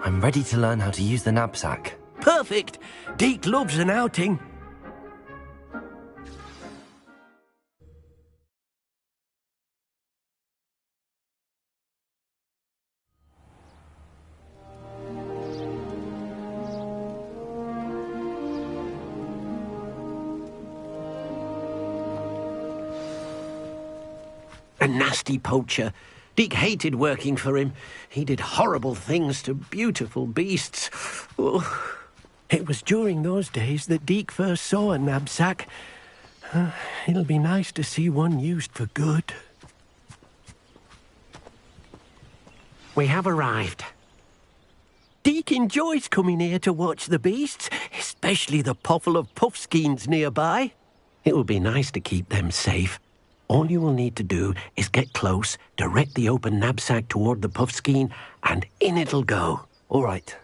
I'm ready to learn how to use the knapsack. Perfect! Deke loves an outing. A nasty poacher. Deke hated working for him. He did horrible things to beautiful beasts. Oh, it was during those days that Deke first saw a knapsack. It'll be nice to see one used for good. We have arrived. Deke enjoys coming here to watch the beasts, especially the potful of puffskeins nearby. It will be nice to keep them safe. All you will need to do is get close, direct the open knapsack toward the puffskein, and in it'll go. All right.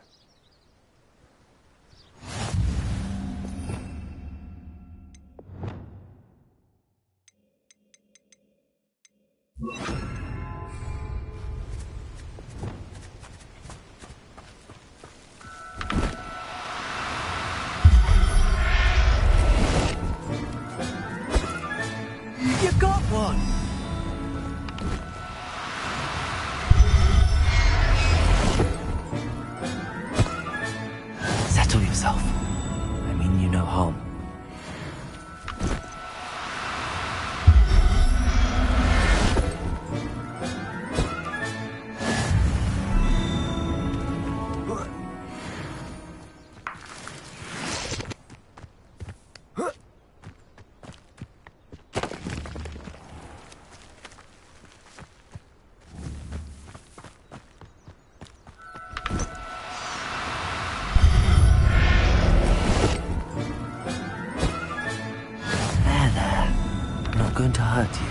You got one! Settle yourself. I mean you no harm. Going to hurt you.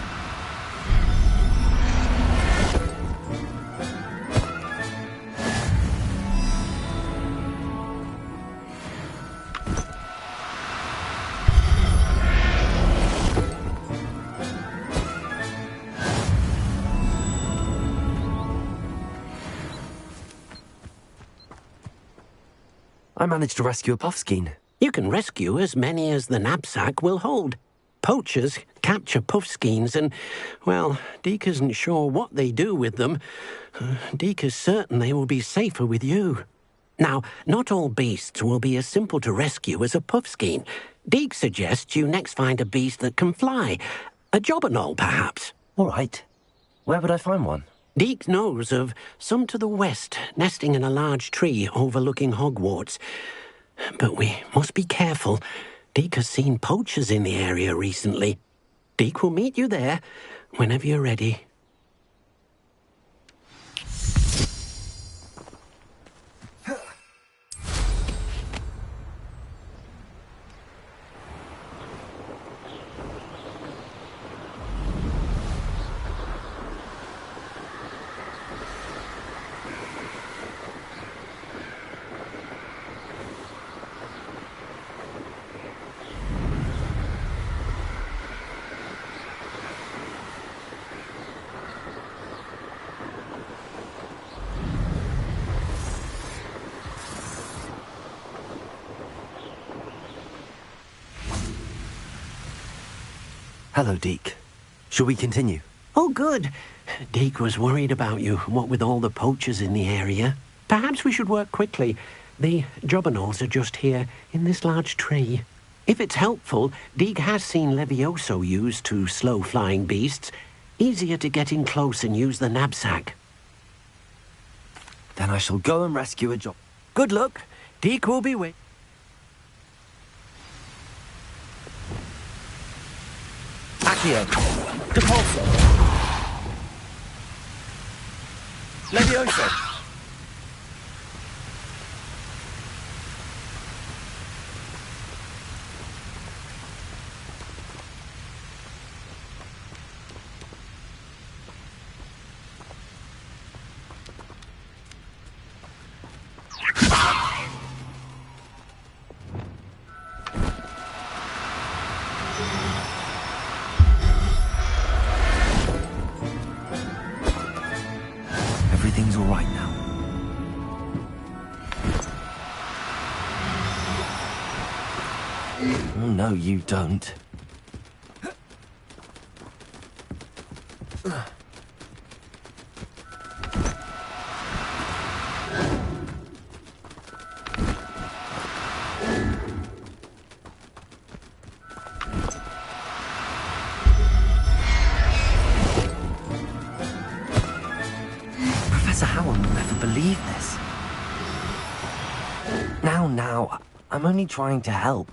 I managed to rescue a puffskein. You can rescue as many as the knapsack will hold. Poachers capture puffskeins and, well, Deke isn't sure what they do with them. Deke is certain they will be safer with you. Now, not all beasts will be as simple to rescue as a puffskein. Deke suggests you next find a beast that can fly. A jobberknoll, perhaps. All right. Where would I find one? Deke knows of some to the west, nesting in a large tree overlooking Hogwarts. But we must be careful. Deke has seen poachers in the area recently. Deke will meet you there whenever you're ready. Hello, Deke. Shall we continue? Oh, good. Deke was worried about you, what with all the poachers in the area. Perhaps we should work quickly. The jobberknolls are just here, in this large tree. If it's helpful, Deke has seen Levioso used to slow flying beasts. Easier to get in close and use the knapsack. Then I shall go and rescue a job. Good luck. Deke will be with. Accio. Depulso. Levioso. Everything's all right now. Oh, no, you don't. Professor Howard will never believe this. Now, I'm only trying to help.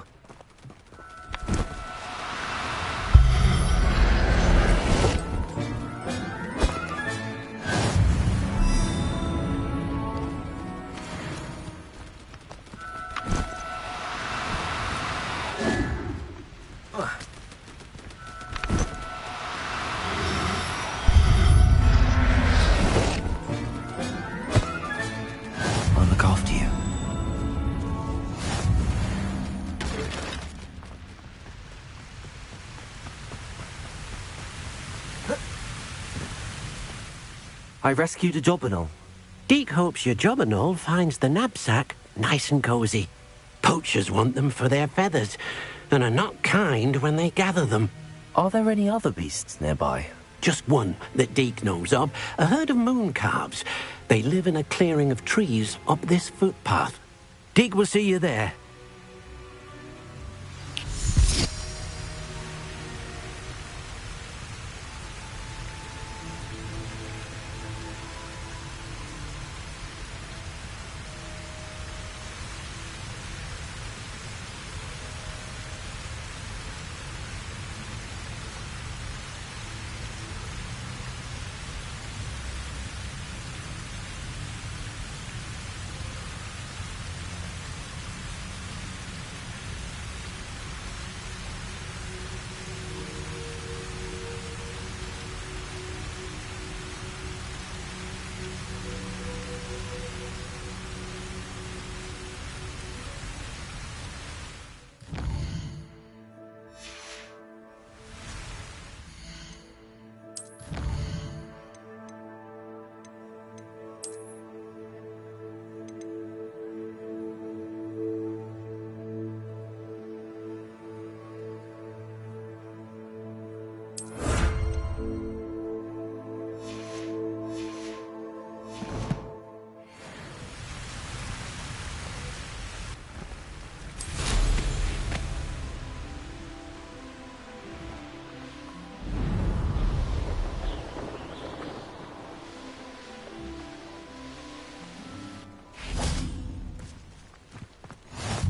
I'll look after you. I rescued a Jobberknoll. Deke hopes your Jobberknoll finds the knapsack nice and cozy. Poachers want them for their feathers, and are not kind when they gather them. Are there any other beasts nearby? Just one that Deke knows of, a herd of moon calves. They live in a clearing of trees up this footpath. Deke will see you there.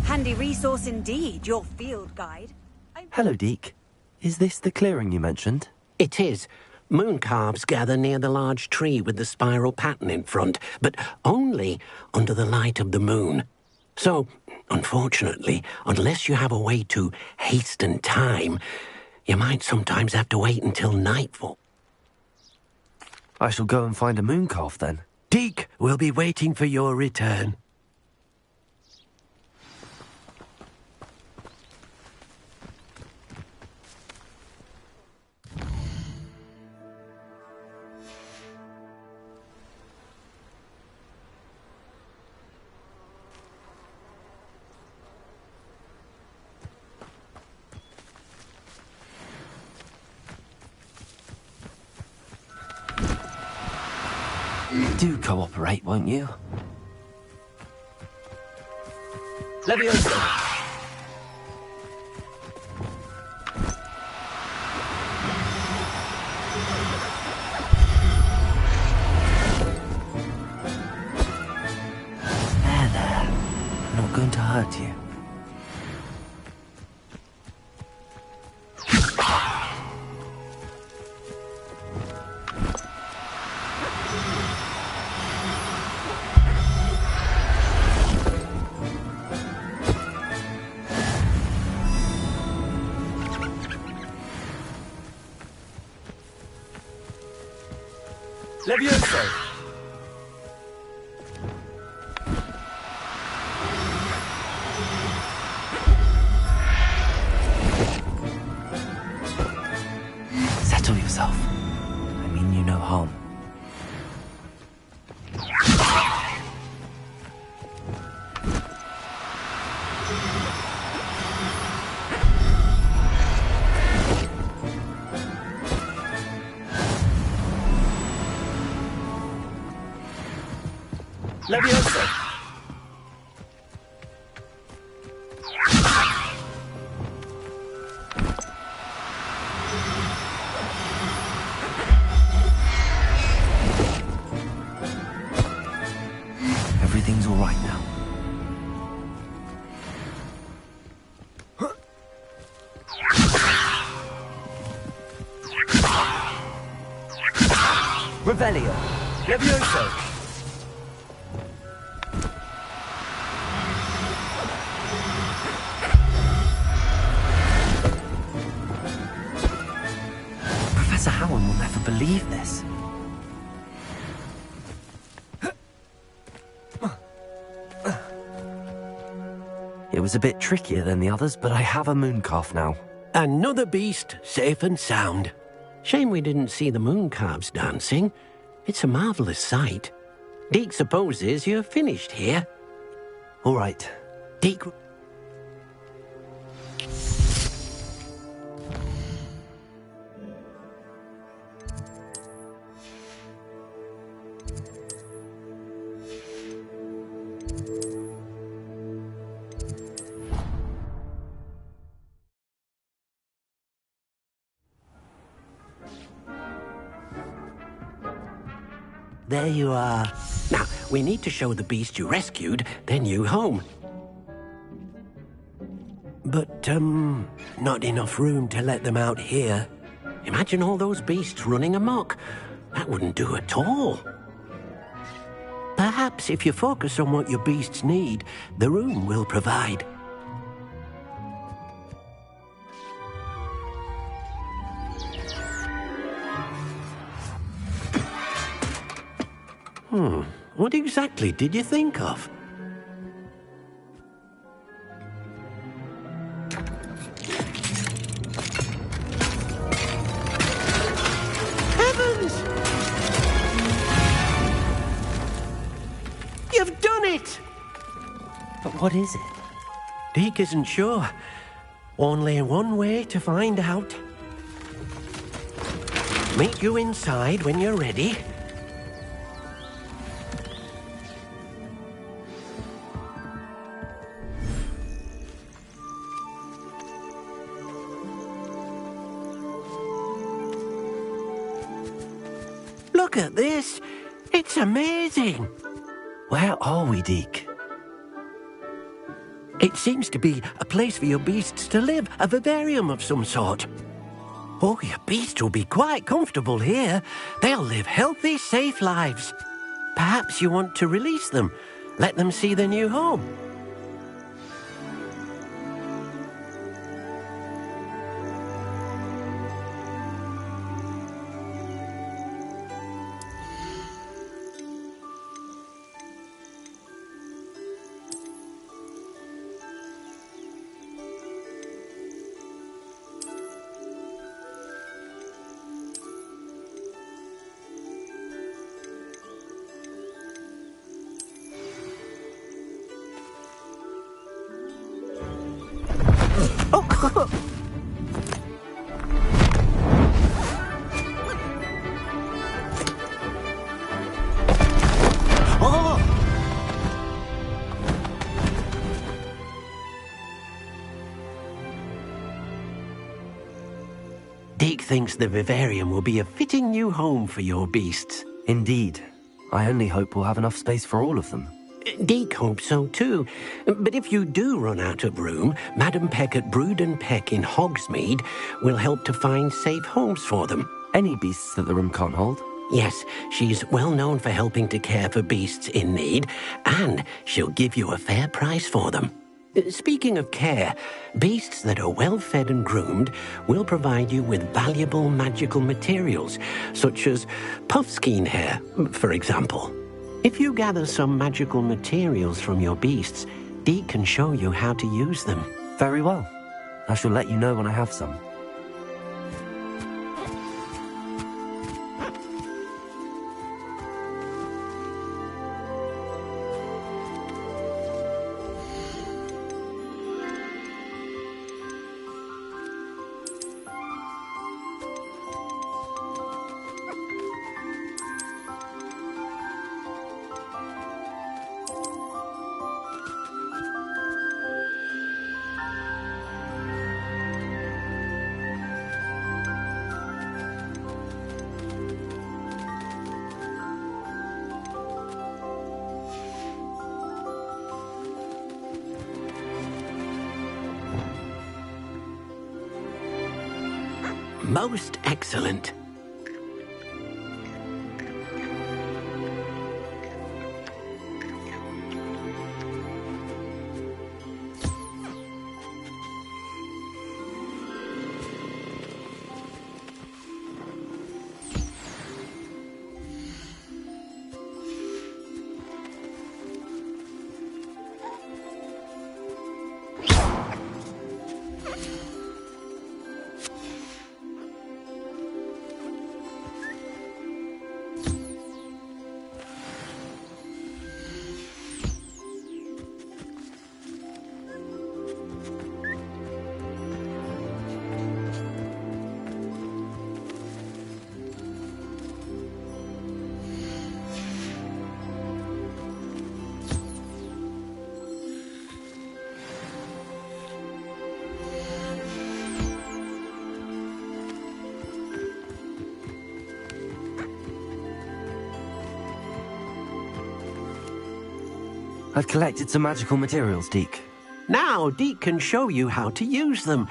Handy resource indeed, your field guide. Hello, Deke. Is this the clearing you mentioned? It is. Moon calves gather near the large tree with the spiral pattern in front, but only under the light of the moon. So, unfortunately, unless you have a way to hasten time, you might sometimes have to wait until nightfall. I shall go and find a moon calf then. Deke will be waiting for your return. Do cooperate, won't you? Leviosa! There. I'm not going to hurt you. Levioso! Settle yourself. I mean you no harm. Levioso! Everything's all right now. Revelio! Levioso! Professor Howard will never believe this. It was a bit trickier than the others, but I have a moon calf now. Another beast, safe and sound. Shame we didn't see the moon calves dancing. It's a marvellous sight. Deke supposes you're finished here. All right. Deke... There you are. Now, we need to show the beast you rescued their new home. But, not enough room to let them out here. Imagine all those beasts running amok. That wouldn't do at all. Perhaps if you focus on what your beasts need, the room will provide. What exactly did you think of? Heavens! You've done it! But what is it? Deke isn't sure. Only one way to find out. Meet you inside when you're ready. Look at this. It's amazing. Where are we, Deke? It seems to be a place for your beasts to live, a vivarium of some sort. Oh, your beasts will be quite comfortable here. They'll live healthy, safe lives. Perhaps you want to release them, let them see their new home. Deke thinks the vivarium will be a fitting new home for your beasts. Indeed. I only hope we'll have enough space for all of them. Deke hopes so too. But if you do run out of room, Madam Peck at Brood and Peck in Hogsmeade will help to find safe homes for them. Any beasts that the room can't hold? Yes, she's well known for helping to care for beasts in need, and she'll give you a fair price for them. Speaking of care, beasts that are well fed and groomed will provide you with valuable magical materials, such as puffskein hair, for example. If you gather some magical materials from your beasts, Deke can show you how to use them. Very well. I shall let you know when I have some. Most excellent. I've collected some magical materials, Deke. Now, Deke can show you how to use them.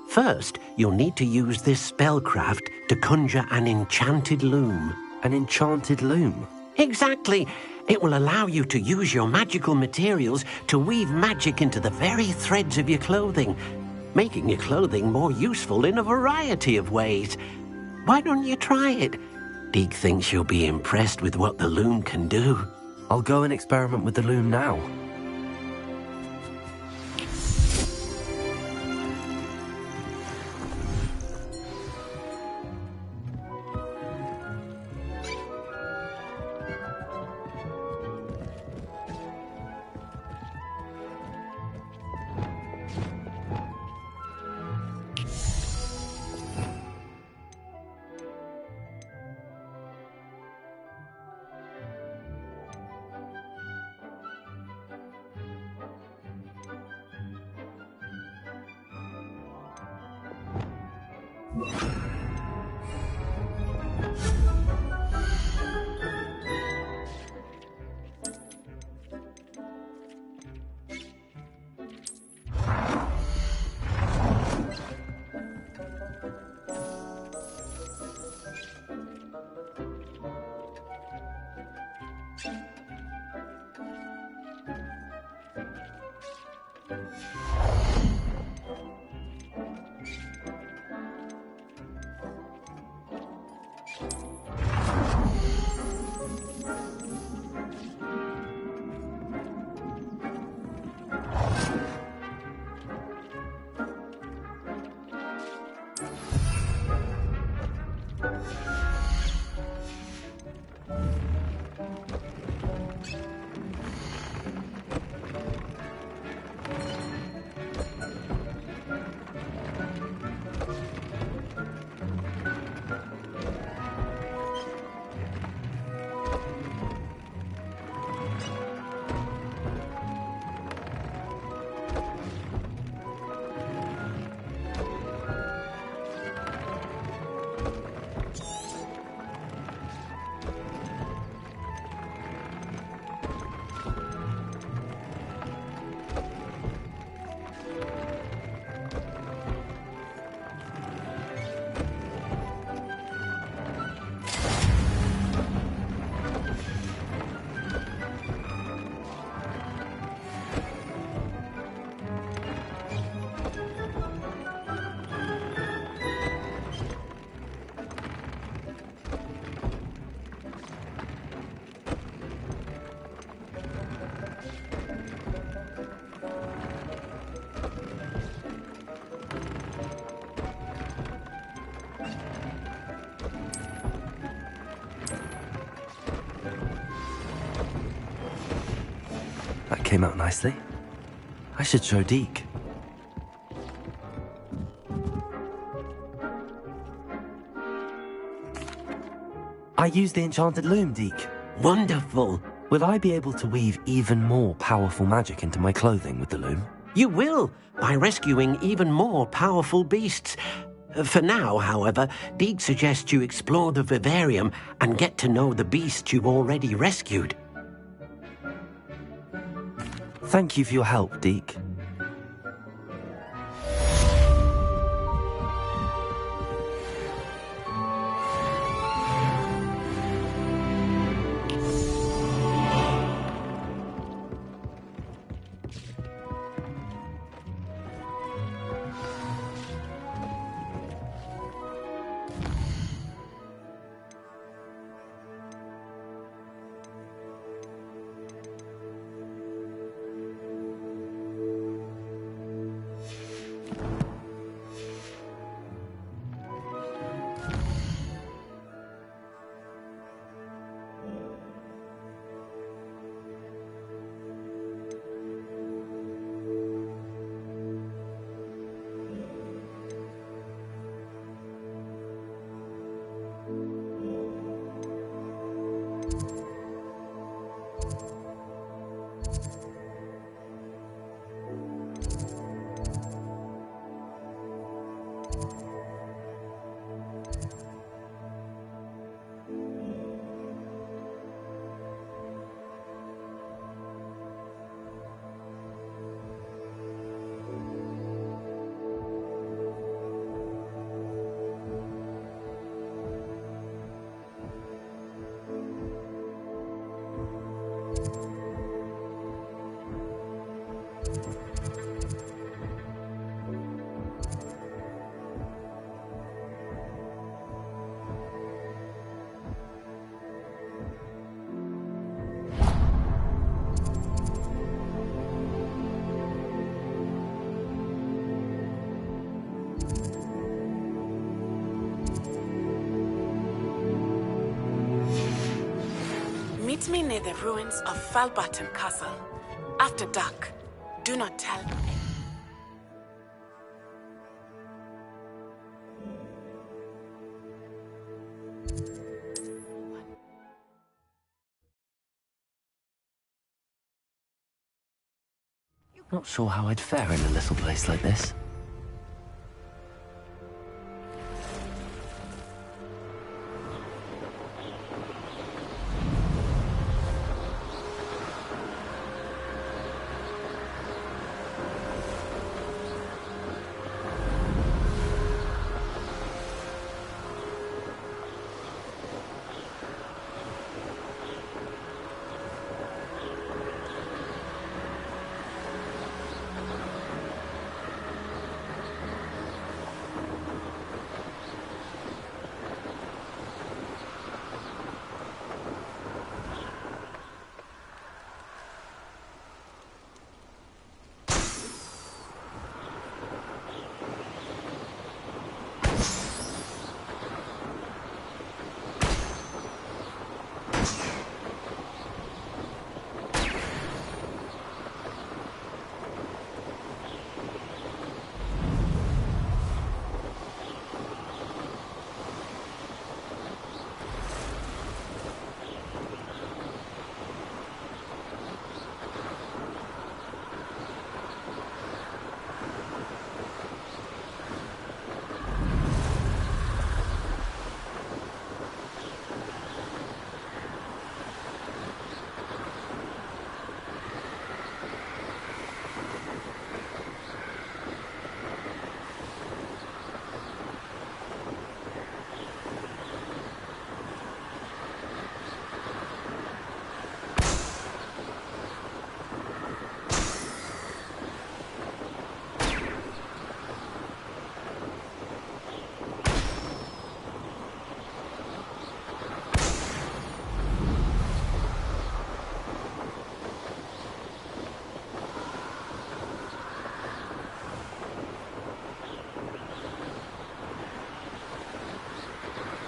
First, you'll need to use this spellcraft to conjure an enchanted loom. An enchanted loom? Exactly. It will allow you to use your magical materials to weave magic into the very threads of your clothing, making your clothing more useful in a variety of ways. Why don't you try it? Deke thinks you'll be impressed with what the loom can do. I'll go and experiment with the loom now. That came out nicely. I should show Deke. I used the enchanted loom, Deke. Wonderful. Will I be able to weave even more powerful magic into my clothing with the loom? You will, by rescuing even more powerful beasts. For now, however, Deke suggests you explore the vivarium and get to know the beasts you've already rescued. Thank you for your help, Deke. Meet me near the ruins of Falbottom Castle. After dark. Do not tell. Not sure how I'd fare in a little place like this.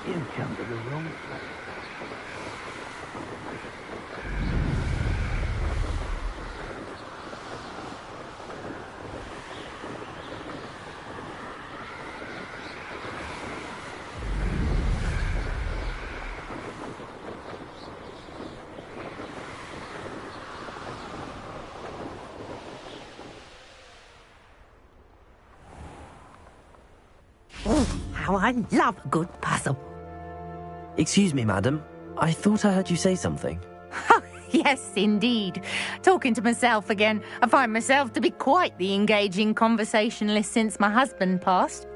You come to the wrong place. How I love a good puzzle. Excuse me, madam. I thought I heard you say something. Yes, indeed. Talking to myself again. I find myself to be quite the engaging conversationalist since my husband passed.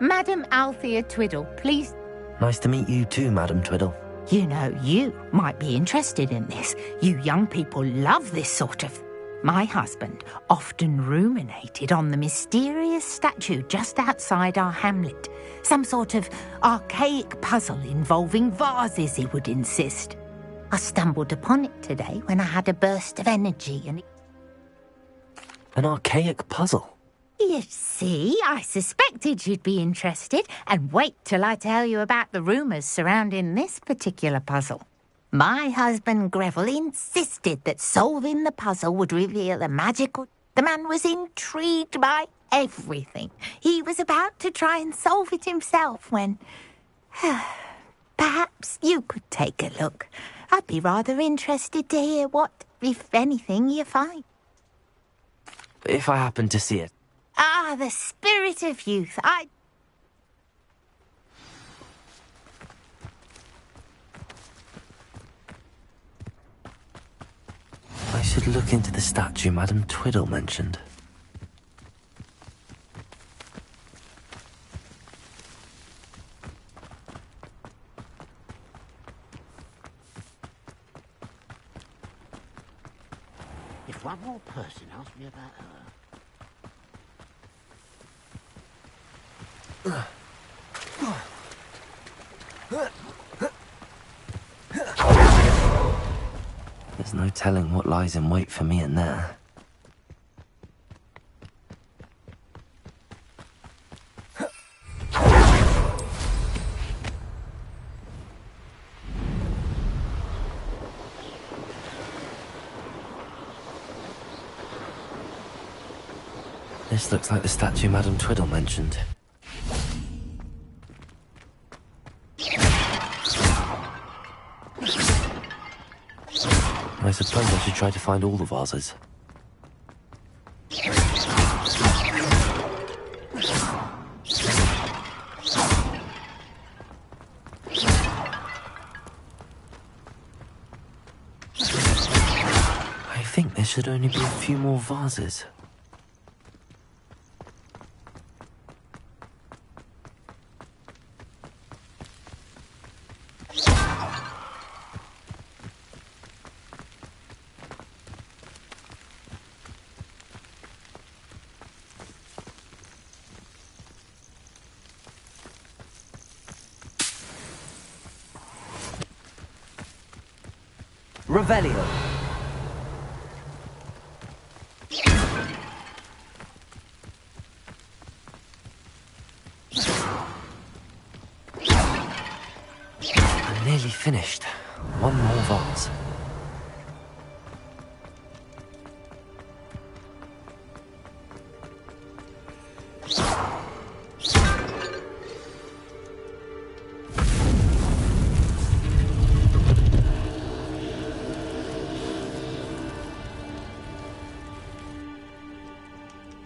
Madam Althea Twiddle, please. Nice to meet you too, Madam Twiddle. You know, you might be interested in this. You young people love this sort of... My husband often ruminated on the mysterious statue just outside our hamlet. Some sort of archaic puzzle involving vases, he would insist. I stumbled upon it today when I had a burst of energy and... An archaic puzzle? You see, I suspected you'd be interested, and wait till I tell you about the rumours surrounding this particular puzzle. My husband Greville insisted that solving the puzzle would reveal a magical... The man was intrigued by everything. He was about to try and solve it himself when... Perhaps you could take a look. I'd be rather interested to hear what, if anything, you find. If I happen to see it. Ah, the spirit of youth. I should look into the statue Madam Twiddle mentioned. If one more person asks me about her... There's no telling what lies in wait for me in there. This looks like the statue Madame Twiddle mentioned. I suppose I should try to find all the vases. I think there should only be a few more vases. Revelio. I'm nearly finished. One more vase.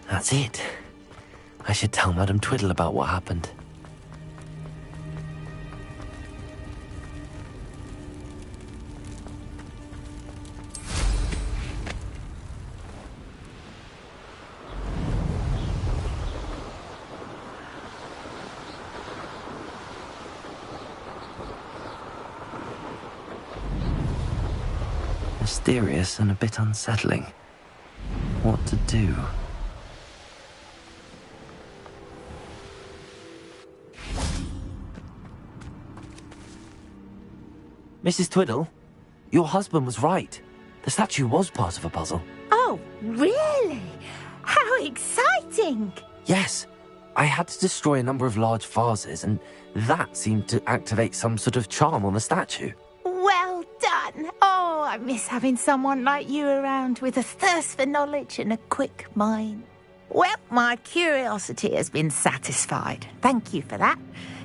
That's it. I should tell Madame Twiddle about what happened. Mysterious and a bit unsettling. What to do? Mrs. Twiddle, your husband was right. The statue was part of a puzzle. Oh, really? How exciting! Yes, I had to destroy a number of large vases, and that seemed to activate some sort of charm on the statue. Well done. Oh, I miss having someone like you around with a thirst for knowledge and a quick mind. Well, my curiosity has been satisfied. Thank you for that.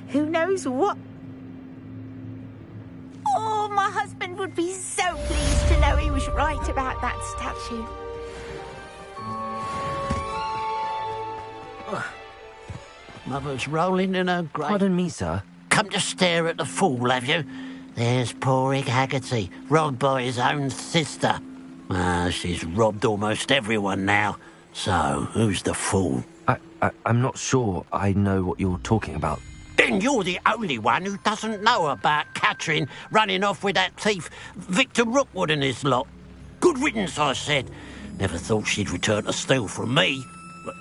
Who knows what... Oh, my husband would be so pleased to know he was right about that statue. Mother's rolling in her grave. Pardon me, sir. Come to stare at the fool, have you? There's poor Ig Haggerty, robbed by his own sister. She's robbed almost everyone now. So, who's the fool? I'm not sure I know what you're talking about. Then you're the only one who doesn't know about Catherine running off with that thief, Victor Rookwood and his lot. Good riddance, I said. Never thought she'd return to steal from me,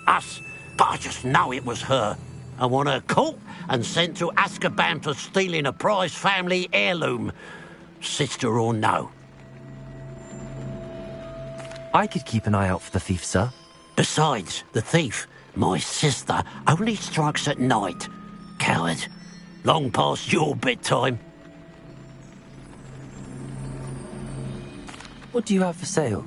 us, but I just know it was her. I want her caught and sent to Azkaban for stealing a prize family heirloom, sister or no. I could keep an eye out for the thief, sir. Besides, the thief, my sister, only strikes at night. Coward. Long past your bedtime. What do you have for sale?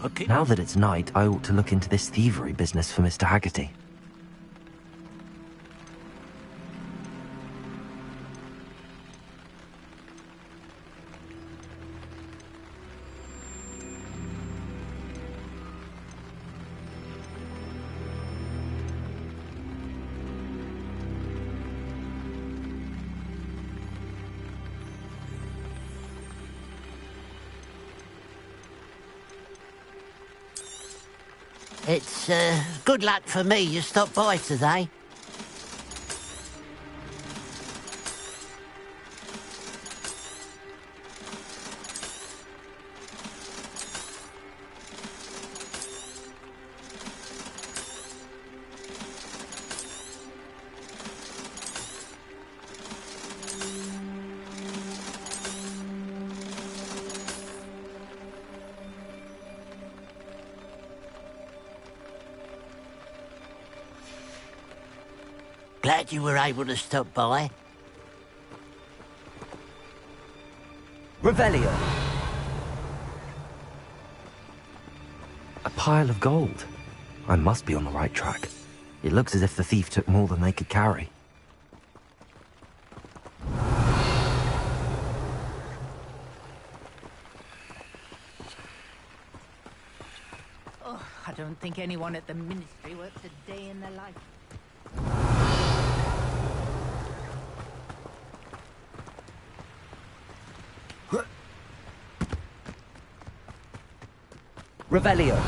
Okay. Now that it's night, I ought to look into this thievery business for Mr. Haggerty. It's good luck for me you stopped by today. Glad you were able to stop by. Revelio. A pile of gold. I must be on the right track. It looks as if the thief took more than they could carry. Oh, I don't think anyone at the ministry works a day in their life. Revelio.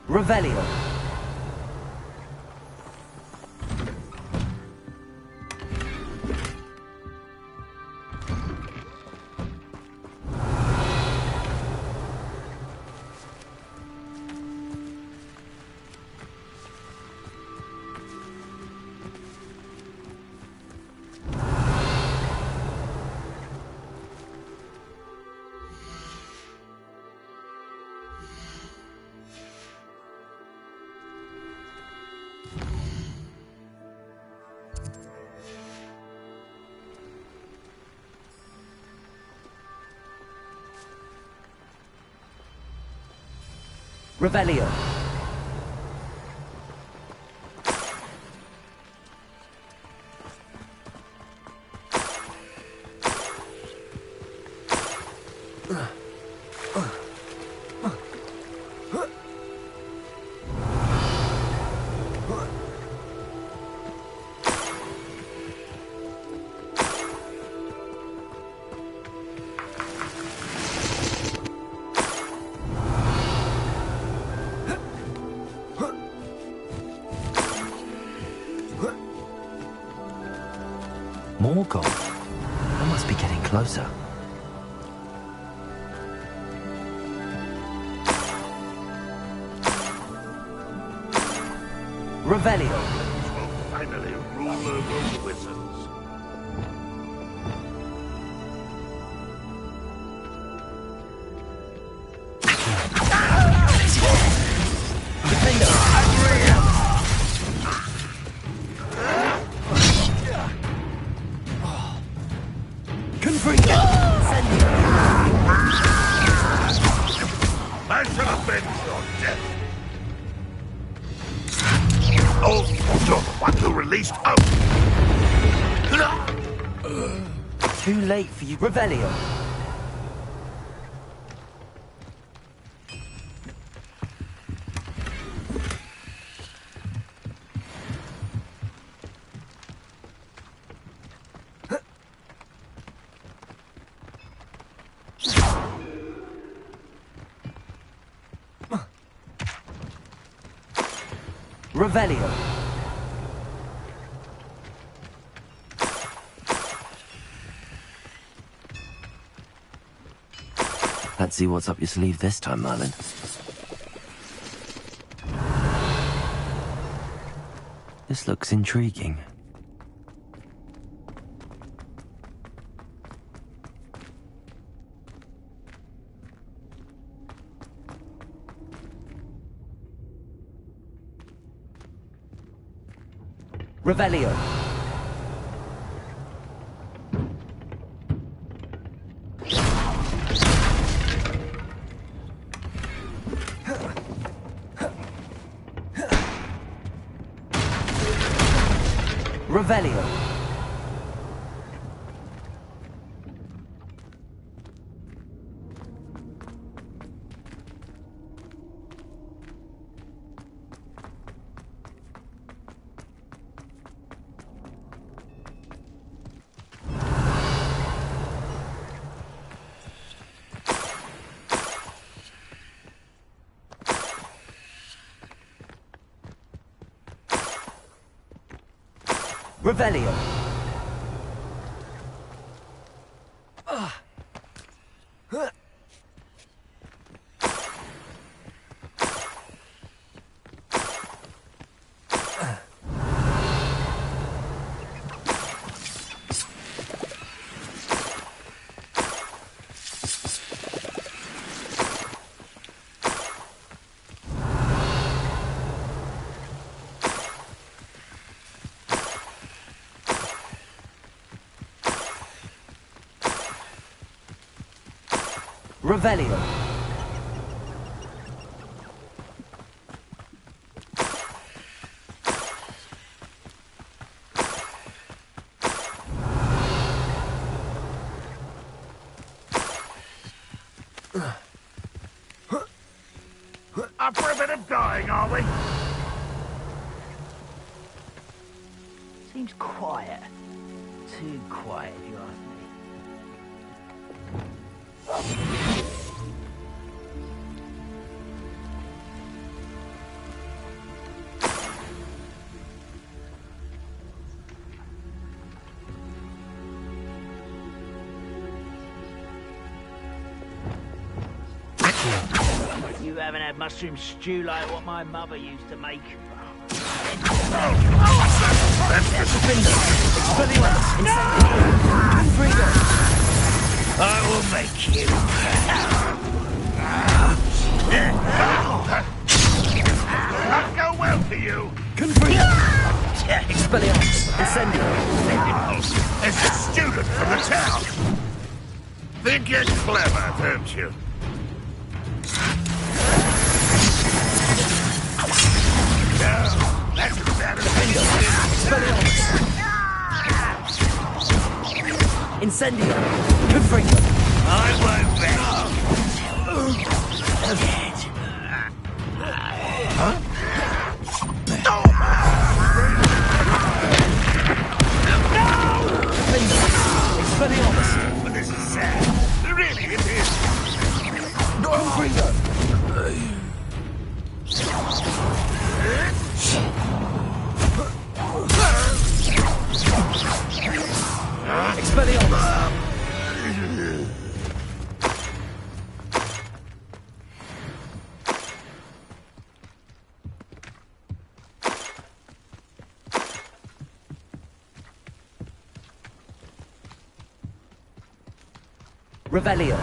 Revelio. Revelio. More gold. I must be getting closer. Revelio. Will finally rule over wizards. I shall avenge your death. Oh, you're the one who released Oak. Too late for you. Revelio. Revelio. Let's see what's up your sleeve this time, Merlin. This looks intriguing. Revelio. Revelio. Revelio. Revelio. Up for a bit of dying, are we? Seems quiet. Too quiet, if you ask me. You haven't had mushroom stew like what my mother used to make. I will make you. Not go well for you. Expelliarmus. Incendio. It's a student from the town. Think you're clever, don't you? No, that's about as big as Incendio. Confringo. I won't bet. Huh? Expelliarmus. But this is sad. Really, it is. Confringo. Expelliarmus. Revelio.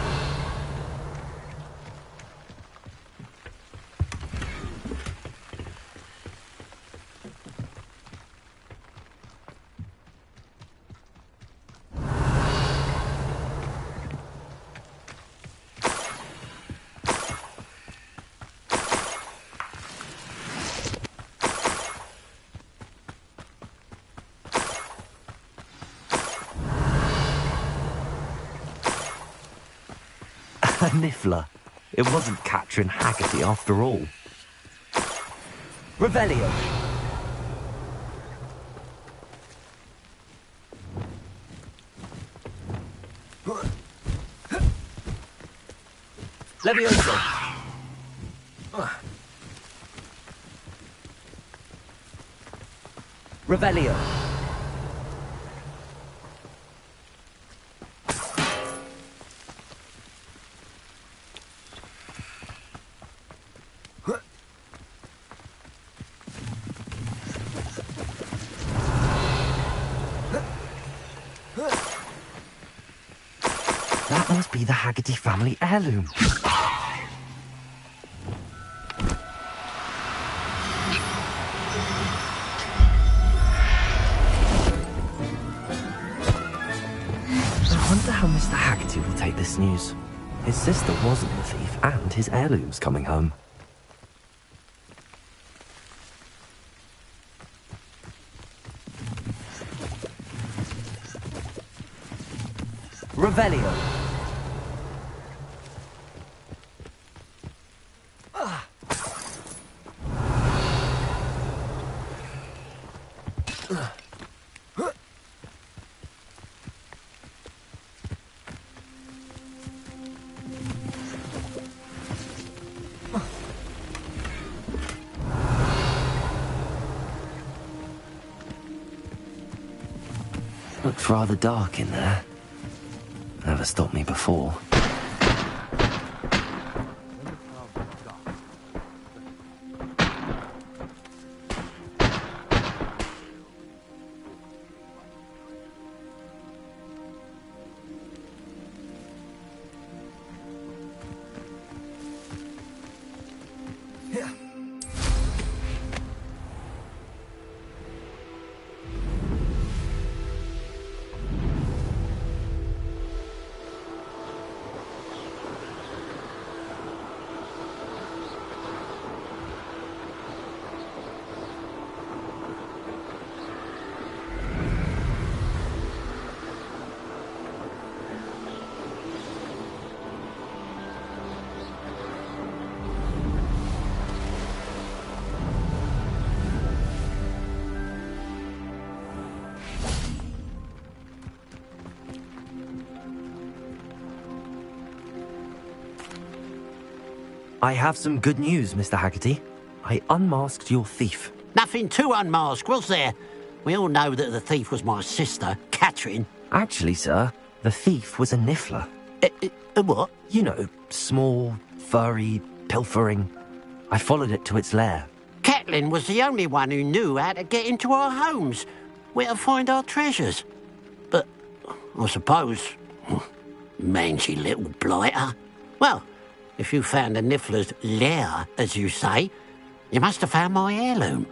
A niffler. It wasn't Catherine Haggerty after all. Revelio. Levioso. Revelio. That must be the Haggerty family heirloom. I wonder how Mr. Haggerty will take this news. His sister wasn't the thief, and his heirloom's coming home. Revelio. Looks rather dark in there. Never stopped me before. I have some good news, Mr. Haggerty. I unmasked your thief. Nothing to unmask, was there? We all know that the thief was my sister, Catherine. Actually, sir, the thief was a niffler. A what? You know, small, furry, pilfering. I followed it to its lair. Catelyn was the only one who knew how to get into our homes, where to find our treasures. But I suppose, mangy little blighter. Well, if you found the niffler's lair, as you say, you must have found my heirloom.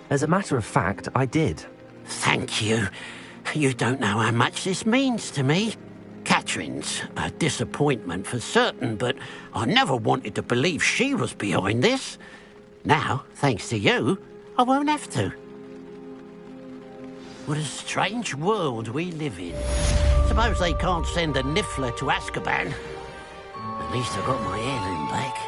As a matter of fact, I did. Thank you. You don't know how much this means to me. Catherine's a disappointment for certain, but I never wanted to believe she was behind this. Now, thanks to you, I won't have to. What a strange world we live in. Suppose they can't send a niffler to Azkaban. At least I got my heirloom back.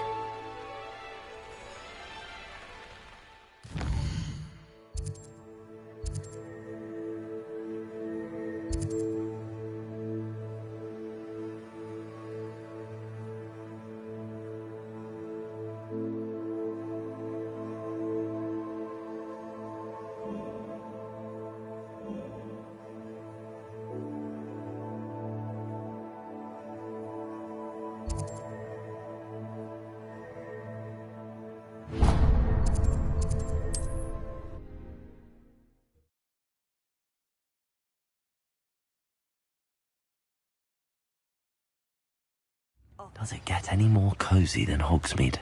Does it get any more cozy than Hogsmeade?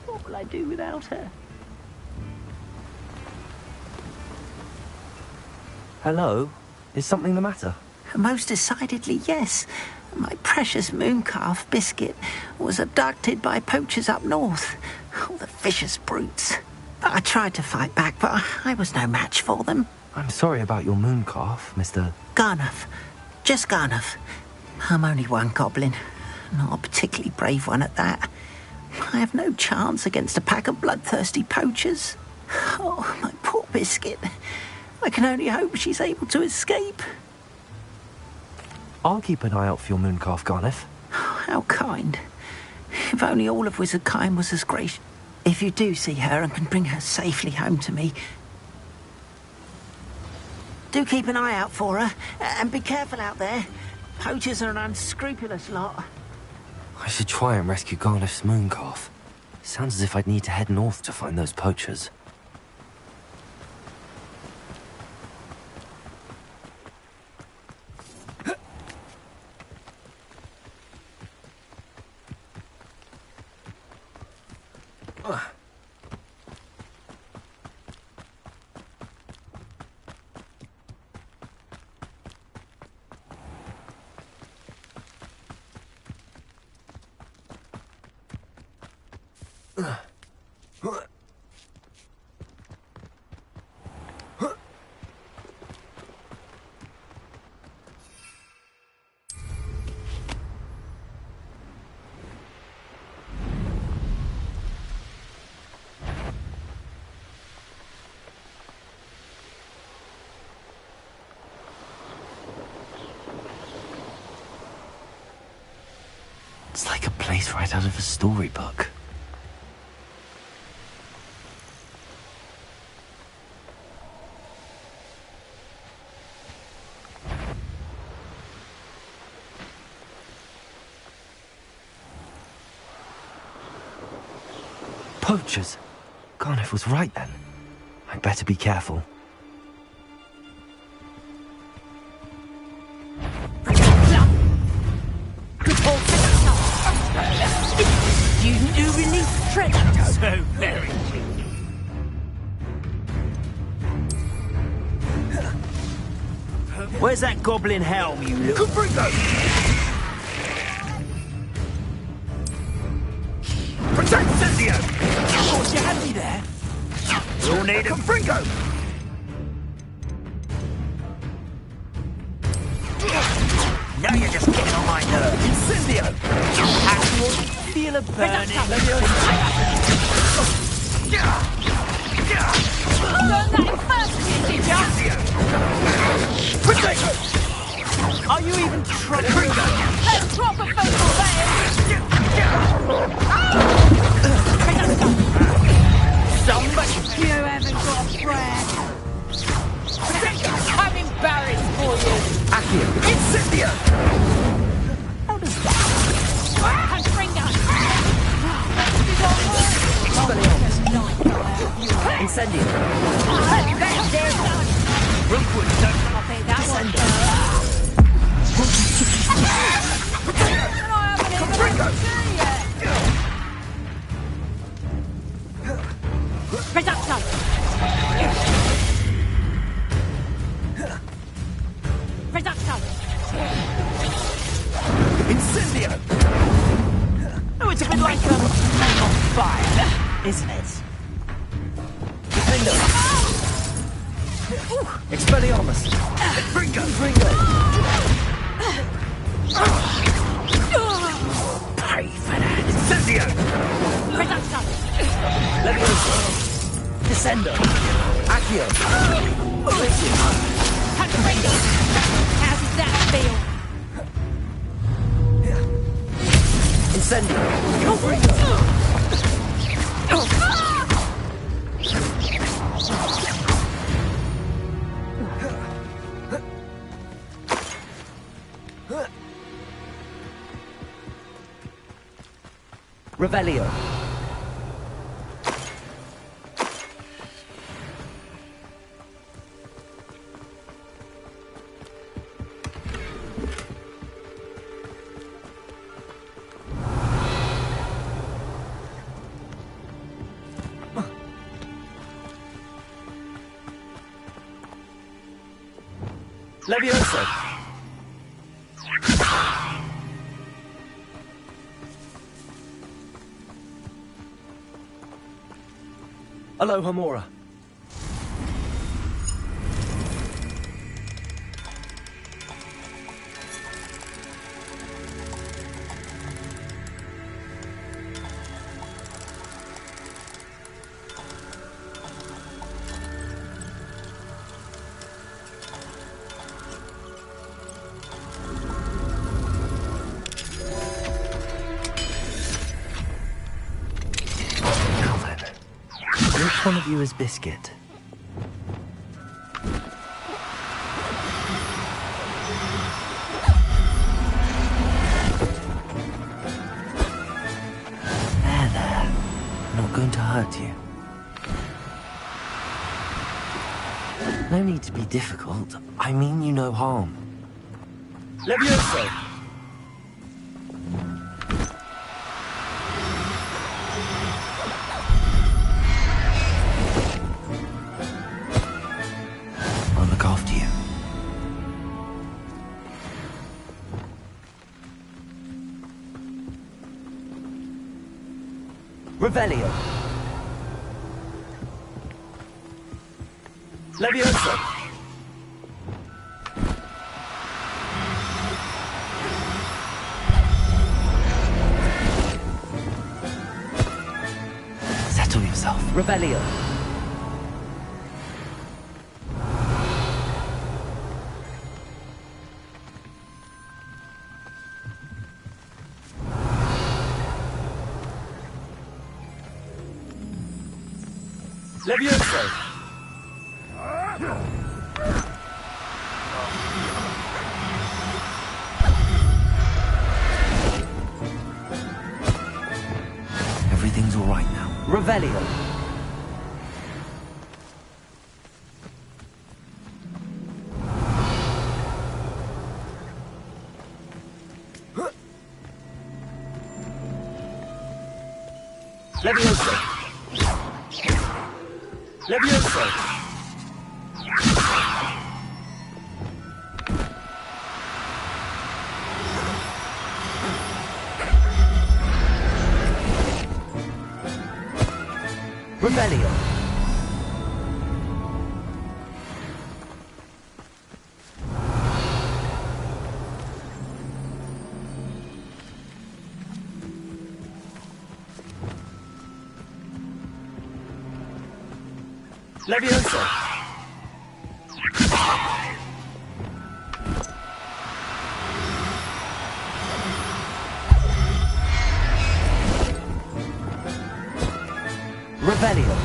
What will I do without her? Hello? Is something the matter? Most decidedly, yes. My precious mooncalf, Biscuit, was abducted by poachers up north. Oh, the vicious brutes. I tried to fight back, but I was no match for them. I'm sorry about your mooncalf, Mr. Garnuff. Just Garnuff. I'm only one goblin. Not a particularly brave one at that. I have no chance against a pack of bloodthirsty poachers. Oh, my poor Biscuit. I can only hope she's able to escape. I'll keep an eye out for your mooncalf, Garniff. How kind. If only all of Wizardkind was as gracious. If you do see her and can bring her safely home to me, do keep an eye out for her, and be careful out there. Poachers are an unscrupulous lot. I should try and rescue Garniff's mooncalf. Sounds as if I'd need to head north to find those poachers. It's like a place right out of a storybook. Poachers! Garniff was right then. I'd better be careful. Student who released treasure. So very cheeky. Where's that goblin helm, you little... Confringo! Protect Incendio! Oh, you had me there. You'll need a Confringo! Now you're just getting on my nerves. Incendio! Actual feel a burning. Learn that in first year, did ya? Are you even trying? That's proper football, that is. Somebody. You haven't got a brand. I'm embarrassed for you. Accio! Incendio! How does that? Confringo. Incendio! Rookwood, don't I bet that one Reducto! Reducto! Incendio! Oh, it's a bit like on fire. Isn't it? Defendo! Expelliarmus! Bringo! Pay for that! Incendio! Reducto! Levioso! Descendo! Accio! Confringo! How does that feel? Incendio! Bringo! Revelio. Levioso. Aloha Mora. Which one of you is Biscuit? There. Not going to hurt you. No need to be difficult. I mean you no harm. Levioso! I'll look after you. Revelio. Levioso. Settle yourself. Revelio. Levioso. Everything's all right now. Revelio. Levioso. Levioso. Revelio. Levioso! Revelio!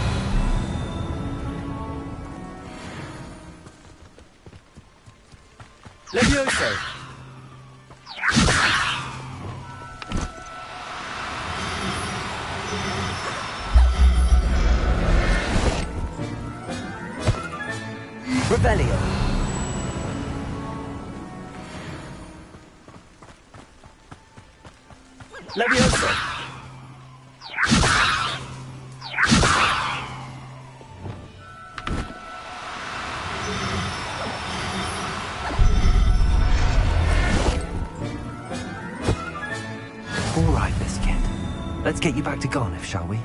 Levioso! Revelio! Levioso! All right, Biscuit. Let's get you back to Garniff, shall we?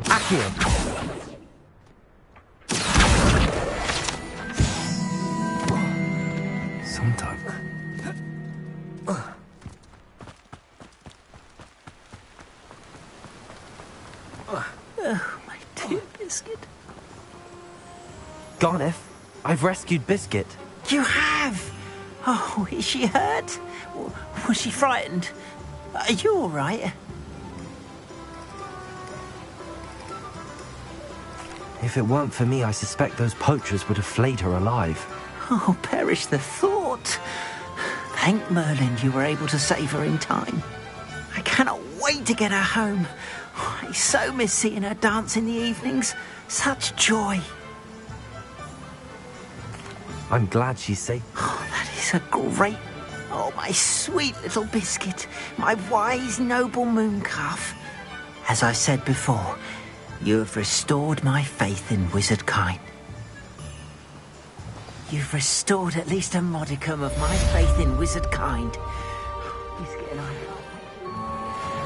Accio! Sometimes. Oh, my dear Biscuit. Garniff, I've rescued Biscuit. You have? Oh, is she hurt? Was she frightened? Are you all right? If it weren't for me, I suspect those poachers would have flayed her alive. Oh, perish the thought. Thank Merlin you were able to save her in time. I cannot wait to get her home. I so miss seeing her dance in the evenings. Such joy. I'm glad she's safe. Oh, that is a great... Oh, my sweet little Biscuit. My wise, noble moon calf. As I said before, you have restored my faith in wizard kind. You've restored at least a modicum of my faith in wizard kind. Biscuit and I can't thank you.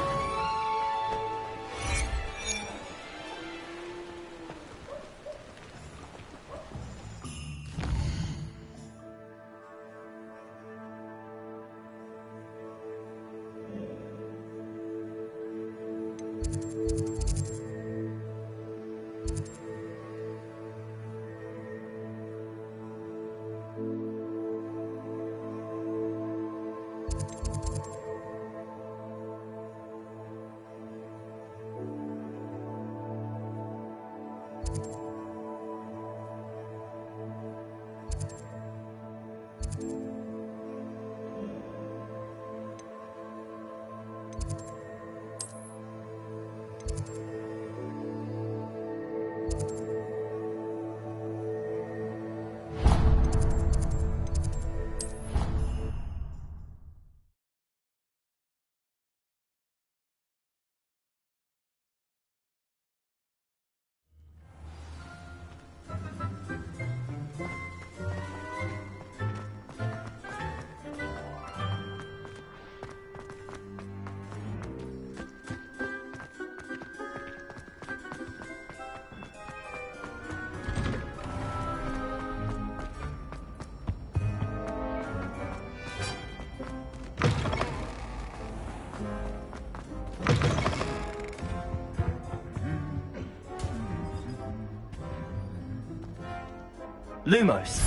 Lumos.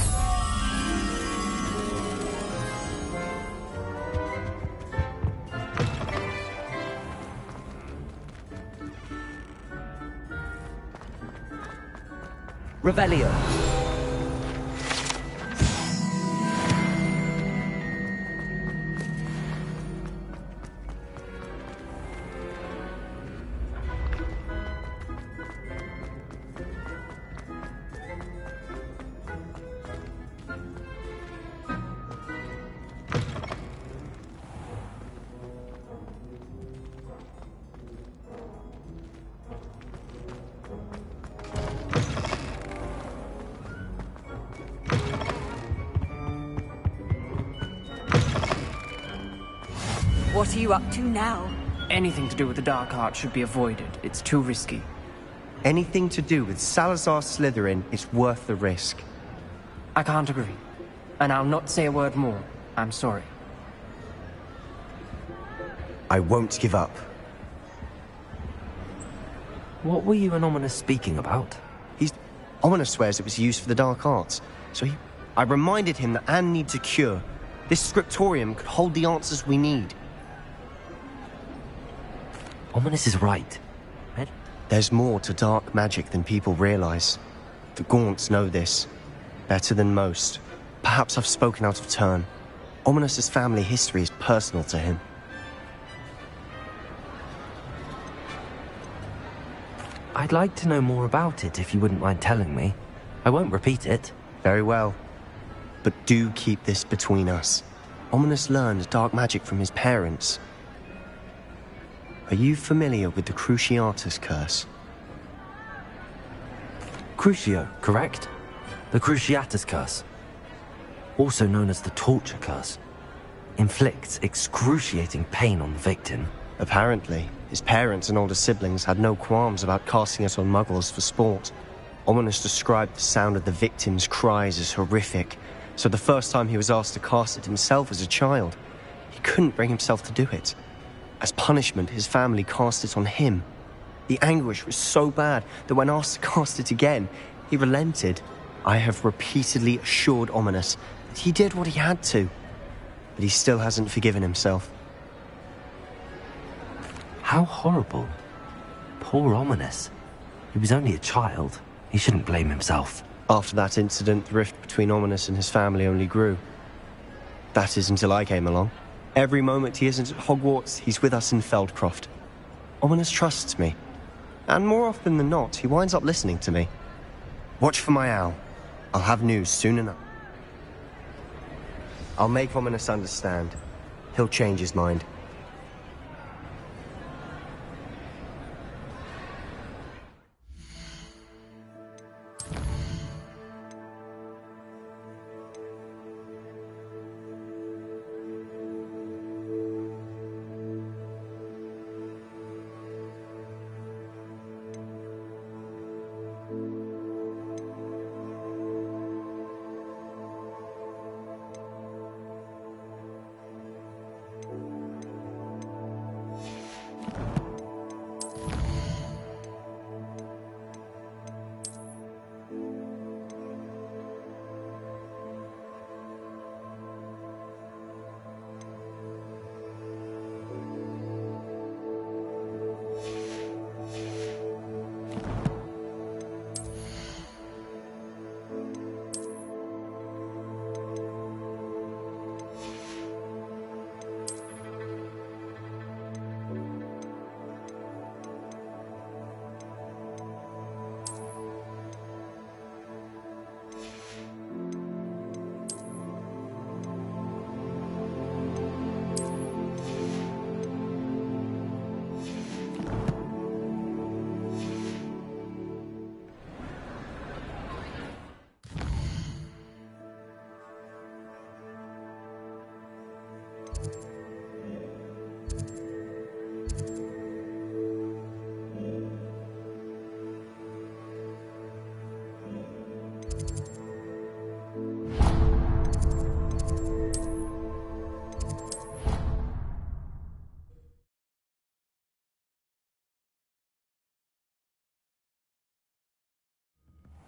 Revelio. What are you up to now? Anything to do with the dark art should be avoided. It's too risky. Anything to do with Salazar Slytherin is worth the risk. I can't agree. And I'll not say a word more. I'm sorry. I won't give up. What were you and Ominous speaking about? Ominous swears it was used for the dark arts, so I reminded him that Anne needs a cure. This scriptorium could hold the answers we need. Ominous is right. There's more to dark magic than people realize. The Gaunts know this. Better than most. Perhaps I've spoken out of turn. Ominous's family history is personal to him. I'd like to know more about it if you wouldn't mind telling me. I won't repeat it. Very well. But do keep this between us. Ominous learned dark magic from his parents. Are you familiar with the Cruciatus curse? Crucio, correct? The Cruciatus curse. Also known as the torture curse. Inflicts excruciating pain on the victim. Apparently, his parents and older siblings had no qualms about casting it on muggles for sport. Ominous described the sound of the victim's cries as horrific, so the first time he was asked to cast it himself as a child, he couldn't bring himself to do it. As punishment, his family cast it on him. The anguish was so bad that when asked to cast it again, he relented. I have repeatedly assured Ominous that he did what he had to, but he still hasn't forgiven himself. How horrible. Poor Ominous. He was only a child. He shouldn't blame himself. After that incident, the rift between Ominous and his family only grew. That is until I came along. Every moment he isn't at Hogwarts, he's with us in Feldcroft. Ominous trusts me. And more often than not, he winds up listening to me. Watch for my owl. I'll have news soon enough. I'll make Ominous understand. He'll change his mind.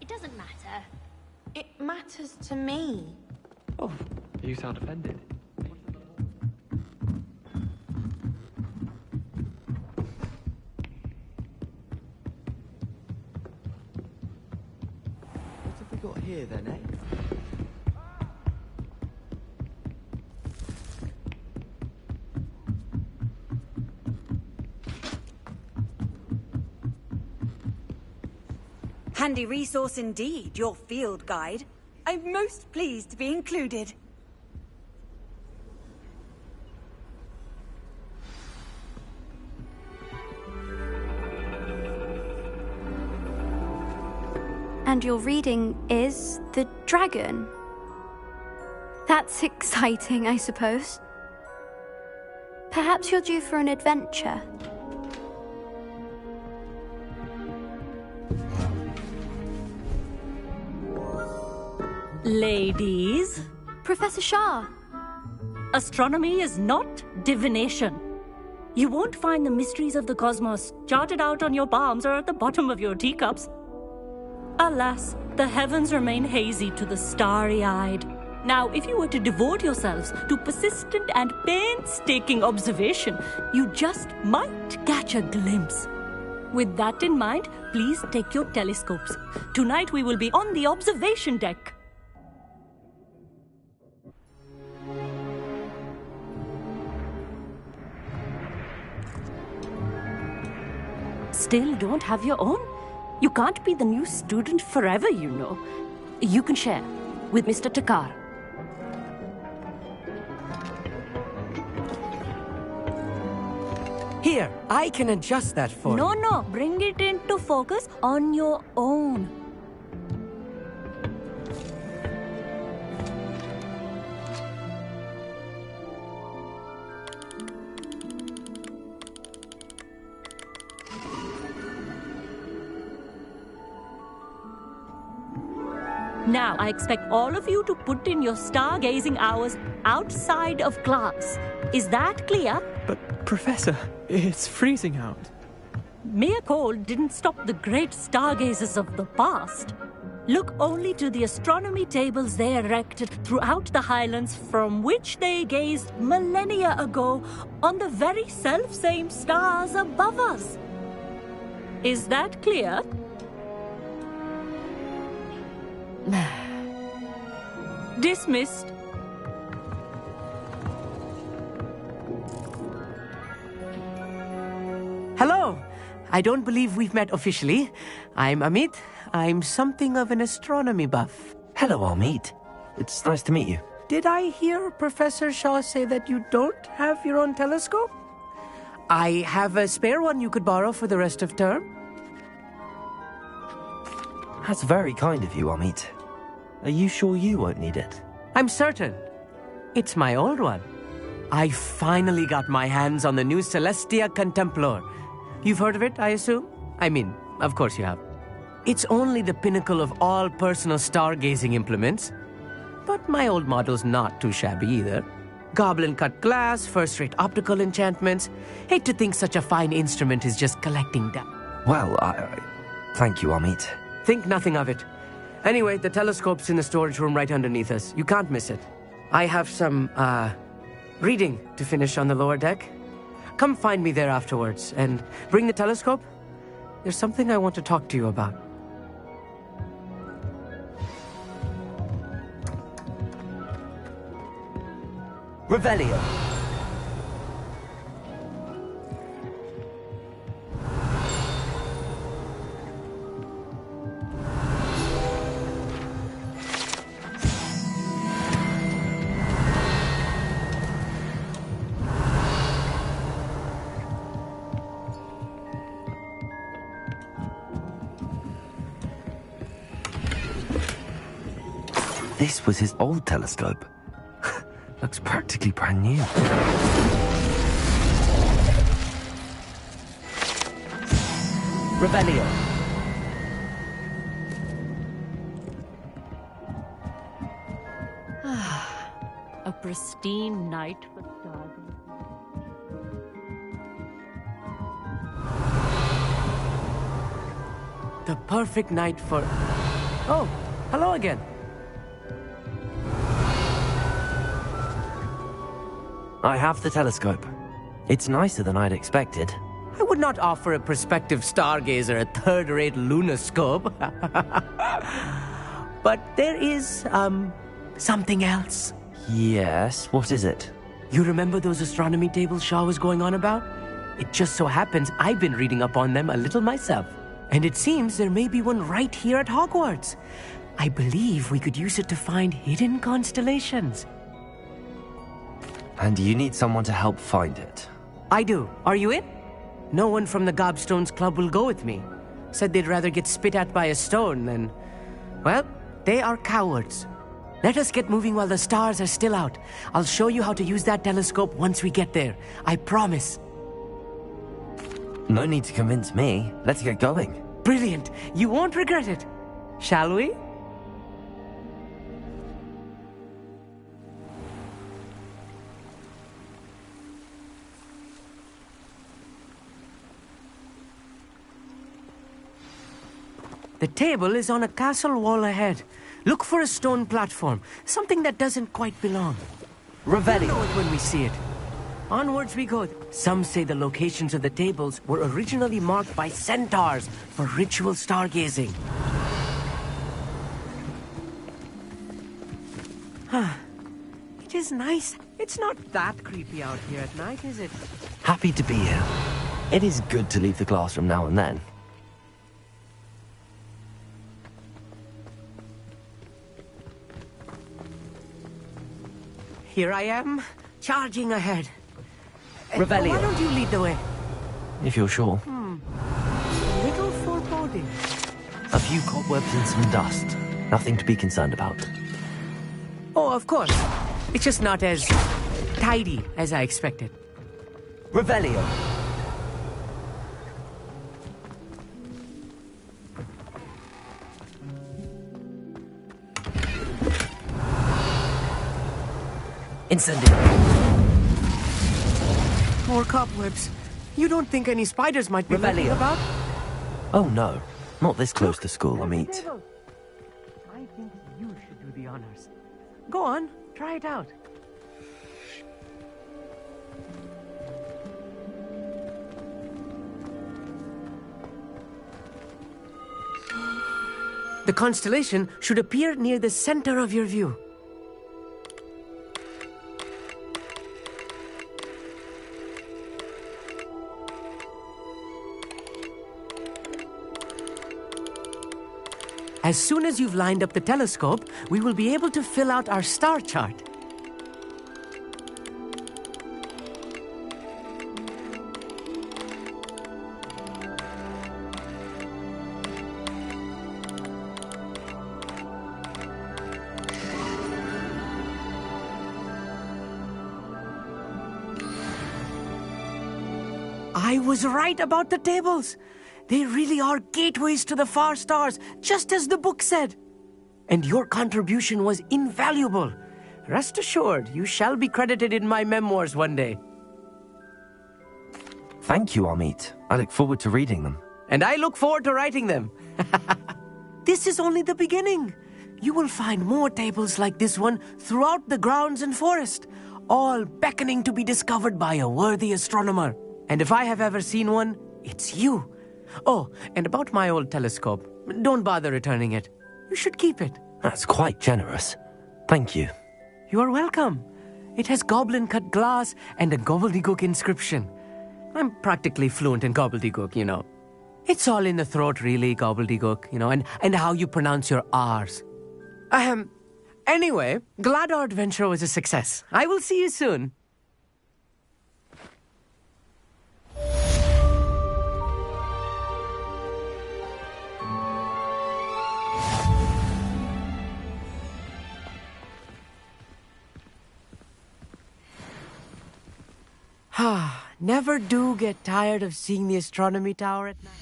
It doesn't matter. It matters to me. Oh, you sound offended. here then, eh? Handy resource indeed, your field guide. I'm most pleased to be included. And your reading is The Dragon. That's exciting, I suppose. Perhaps you're due for an adventure. Ladies. Professor Shah. Astronomy is not divination. You won't find the mysteries of the cosmos charted out on your palms or at the bottom of your teacups. Alas, the heavens remain hazy to the starry-eyed. Now, if you were to devote yourselves to persistent and painstaking observation, you just might catch a glimpse. With that in mind, please take your telescopes. Tonight we will be on the observation deck. Still don't have your own? You can't be the new student forever, you know. You can share with Mr. Takar. Here, I can adjust that for you. No, bring it into focus on your own. Now, I expect all of you to put in your stargazing hours outside of class. Is that clear? But, Professor, it's freezing out. Mere cold didn't stop the great stargazers of the past. Look only to the astronomy tables they erected throughout the highlands from which they gazed millennia ago on the very self-same stars above us. Is that clear? Dismissed. Hello. I don't believe we've met officially. I'm Amit. I'm something of an astronomy buff. Hello, Amit. It's nice to meet you. Did I hear Professor Shaw say that you don't have your own telescope? I have a spare one you could borrow for the rest of term. That's very kind of you, Amit. Are you sure you won't need it? I'm certain. It's my old one. I finally got my hands on the new Celestia Contemplar. You've heard of it, I assume? I mean, of course you have. It's only the pinnacle of all personal stargazing implements. But my old model's not too shabby either. Goblin-cut glass, first-rate optical enchantments. Hate to think such a fine instrument is just collecting dust. Well, thank you, Amit. Think nothing of it. Anyway, the telescope's in the storage room right underneath us. You can't miss it. I have some, reading to finish on the lower deck. Come find me there afterwards, and bring the telescope. There's something I want to talk to you about. Revelio. This was his old telescope. Looks practically brand new. Revelio. A pristine night for stargazing. The perfect night for... Oh, hello again. I have the telescope. It's nicer than I'd expected. I would not offer a prospective stargazer a third-rate lunoscope. But there is, something else. Yes, what is it? You remember those astronomy tables Shaw was going on about? It just so happens I've been reading up on them a little myself. And it seems there may be one right here at Hogwarts. I believe we could use it to find hidden constellations. And you need someone to help find it. I do. Are you in? No one from the Gobstones Club will go with me. Said they'd rather get spit at by a stone than... Well, they are cowards. Let us get moving while the stars are still out. I'll show you how to use that telescope once we get there. I promise. No need to convince me. Let's get going. Brilliant. You won't regret it. Shall we? The table is on a castle wall ahead. Look for a stone platform, something that doesn't quite belong. Revelio. We'll know it when we see it. Onwards we go. Some say the locations of the tables were originally marked by centaurs for ritual stargazing. It is nice. It's not that creepy out here at night, is it? Happy to be here. It is good to leave the classroom now and then. Here I am, charging ahead. Revelio. Why don't you lead the way? If you're sure. A little foreboding. A few cobwebs and some dust. Nothing to be concerned about. Oh, of course. It's just not as tidy as I expected. Revelio. Incendiary. More cobwebs. You don't think any spiders might be lurking about? Oh no, not this close to school, Amit. I think you should do the honors. Go on, try it out. The constellation should appear near the center of your view. As soon as you've lined up the telescope, we will be able to fill out our star chart. I was right about the tables. They really are gateways to the far stars, just as the book said. And your contribution was invaluable. Rest assured, you shall be credited in my memoirs one day. Thank you, Amit. I look forward to reading them. And I look forward to writing them. This is only the beginning. You will find more tables like this one throughout the grounds and forest, all beckoning to be discovered by a worthy astronomer. And if I have ever seen one, it's you. Oh, and about my old telescope, don't bother returning it. You should keep it. That's quite generous. Thank you. You are welcome. It has goblin-cut glass and a gobbledygook inscription. I'm practically fluent in gobbledygook, you know. It's all in the throat, really, gobbledygook, you know, and how you pronounce your R's. Anyway, glad our adventure was a success. I will see you soon. Never do get tired of seeing the astronomy tower at night.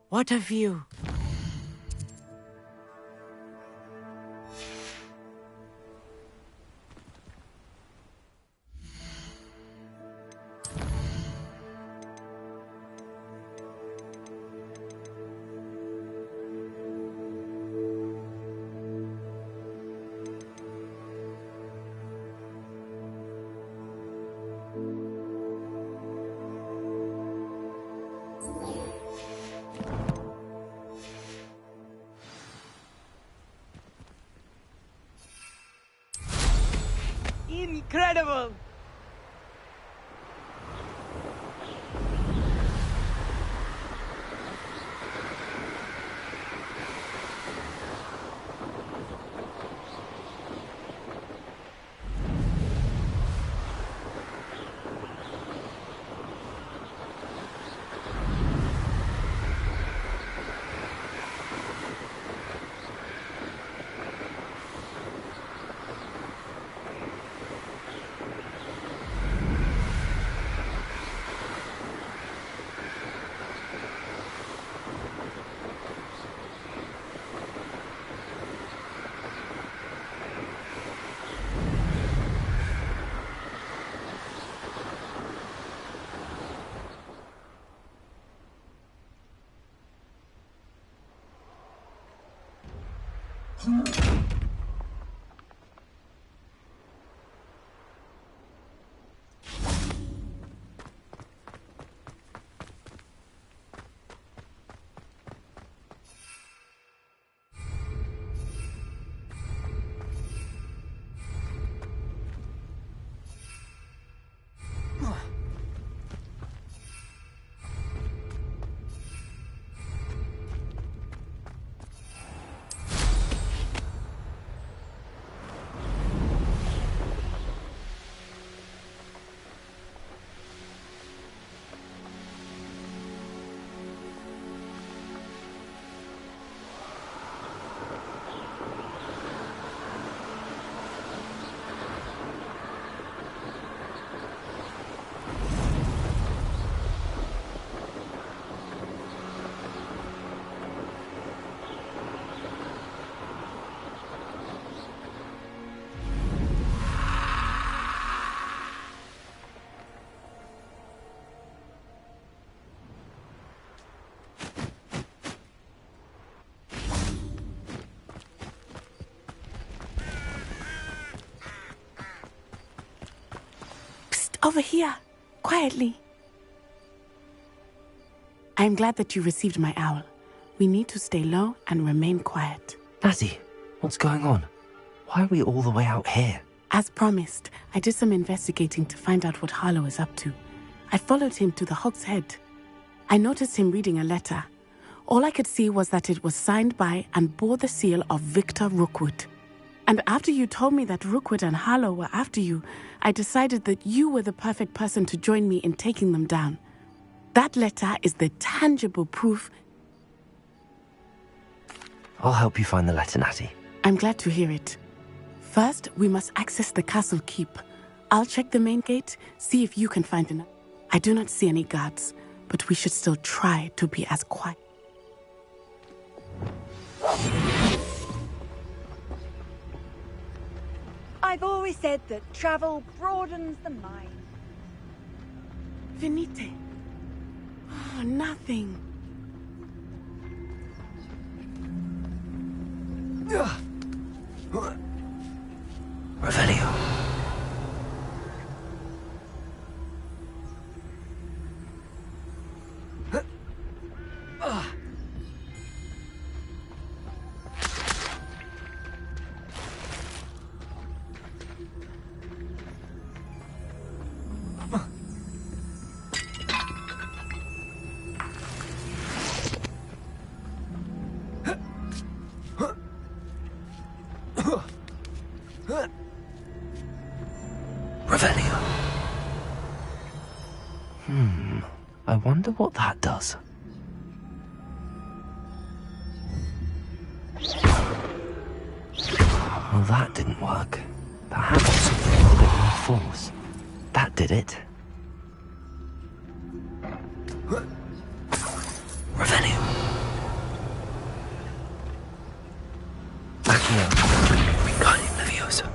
What a view! Incredible! Over here, quietly. I'm glad that you received my owl. We need to stay low and remain quiet. Natty, what's going on? Why are we all the way out here? As promised, I did some investigating to find out what Harlow is up to. I followed him to the Hog's Head. I noticed him reading a letter. All I could see was that it was signed by and bore the seal of Victor Rookwood. And after you told me that Rookwood and Harlow were after you, I decided that you were the perfect person to join me in taking them down. That letter is the tangible proof. I'll help you find the letter, Natty. I'm glad to hear it. First, we must access the castle keep. I'll check the main gate, see if you can find enough. I do not see any guards, but we should still try to be as quiet. I've always said that travel broadens the mind. Venite. Oh, nothing. Revelio. Revelio. I wonder what that does. Well, that didn't work. Perhaps something with a bit more force. That did it. Revelio. Accio. Wingardium Leviosa.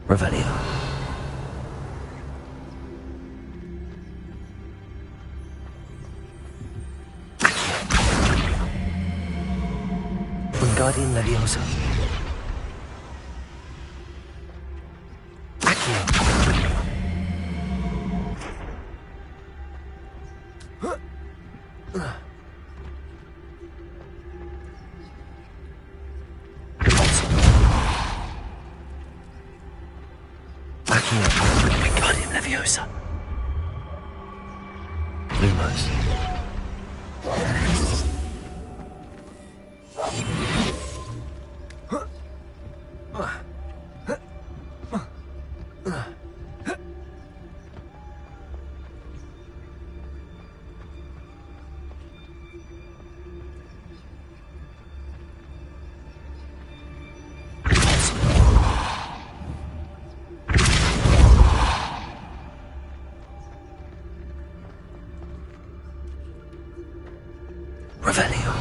Revelio. Wingardium Leviosa. Accio. Lumos. Revelio.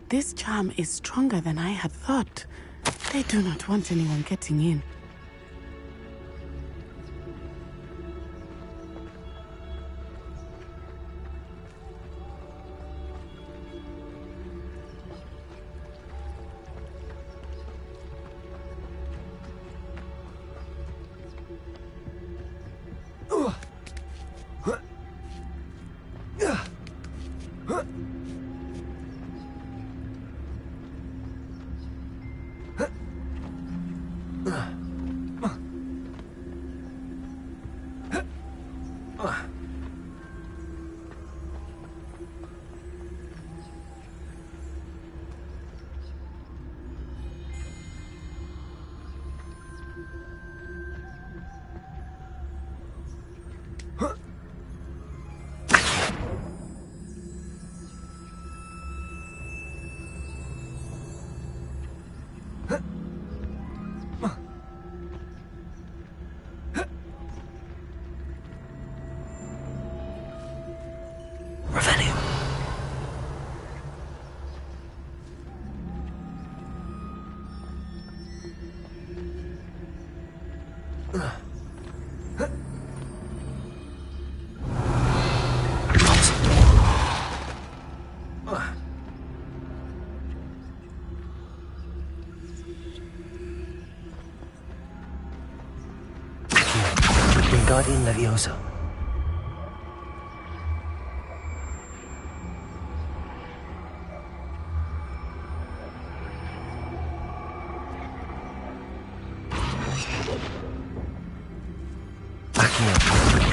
This charm is stronger than I had thought. They do not want anyone getting in. Wingardium Leviosa.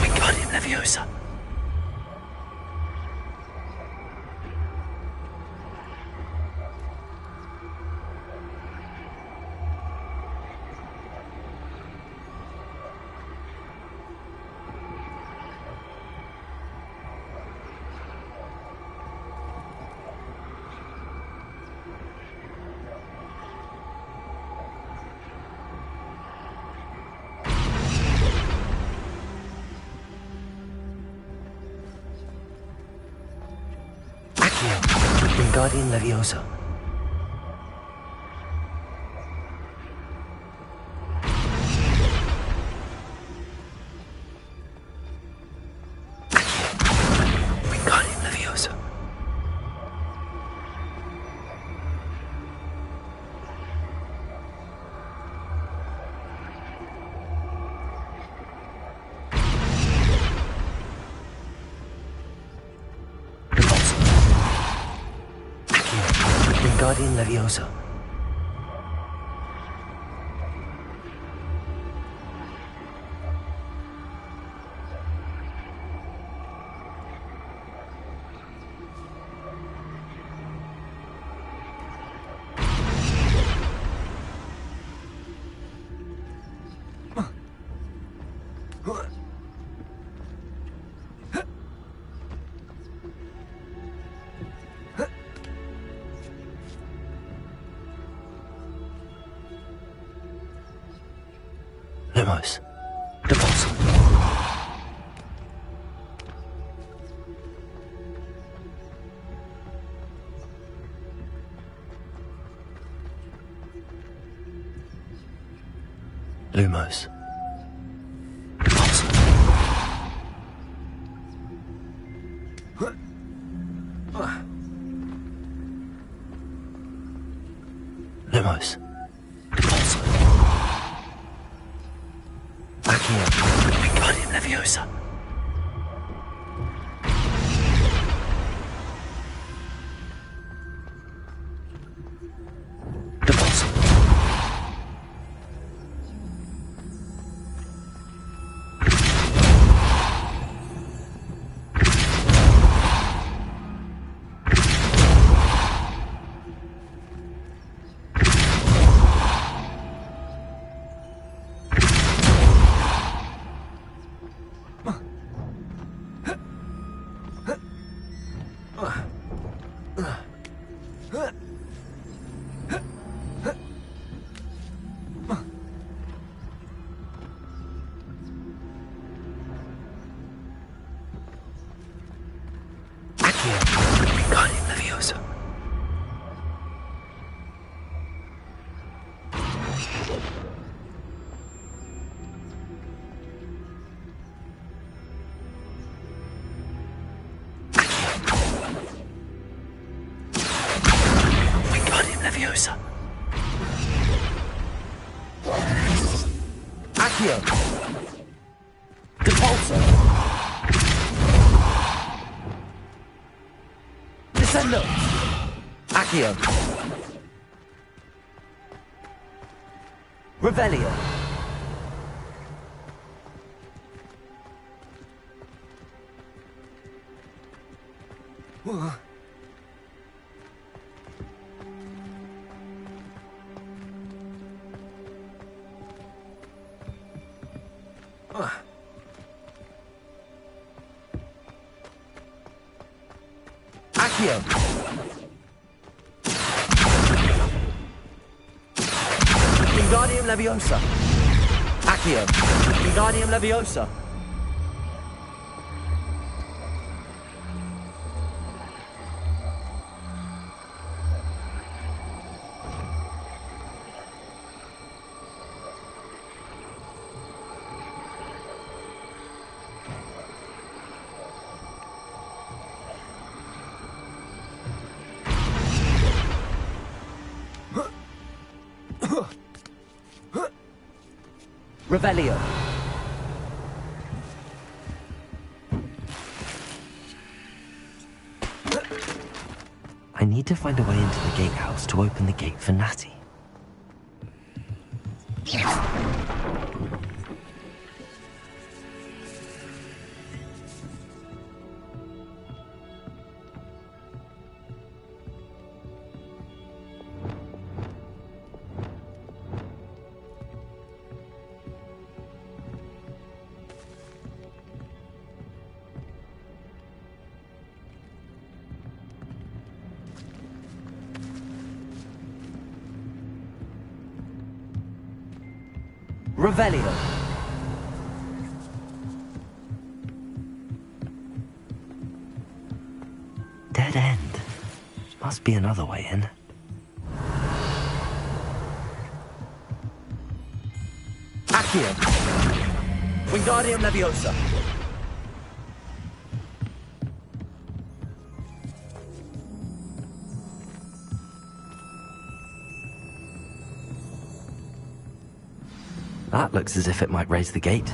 Wingardium Leviosa. Wingardium Leviosa. Wingardium Leviosa. Wingardium Leviosa. Lumos. Deposit. Lumos. Lumos. Depulso. Accio. Wingardium Leviosa. Depulso. Wingardium Leviosa. Wingardium Leviosa. Accio. Depulso. Descendo. Accio. Revelio. Accio. Wingardium Leviosa. Accio. Wingardium Leviosa. Revelio. I need to find a way into the gatehouse to open the gate for Natty. Revelio. Dead end. Must be another way in. Accio. Wingardium Leviosa. That looks as if it might raise the gate.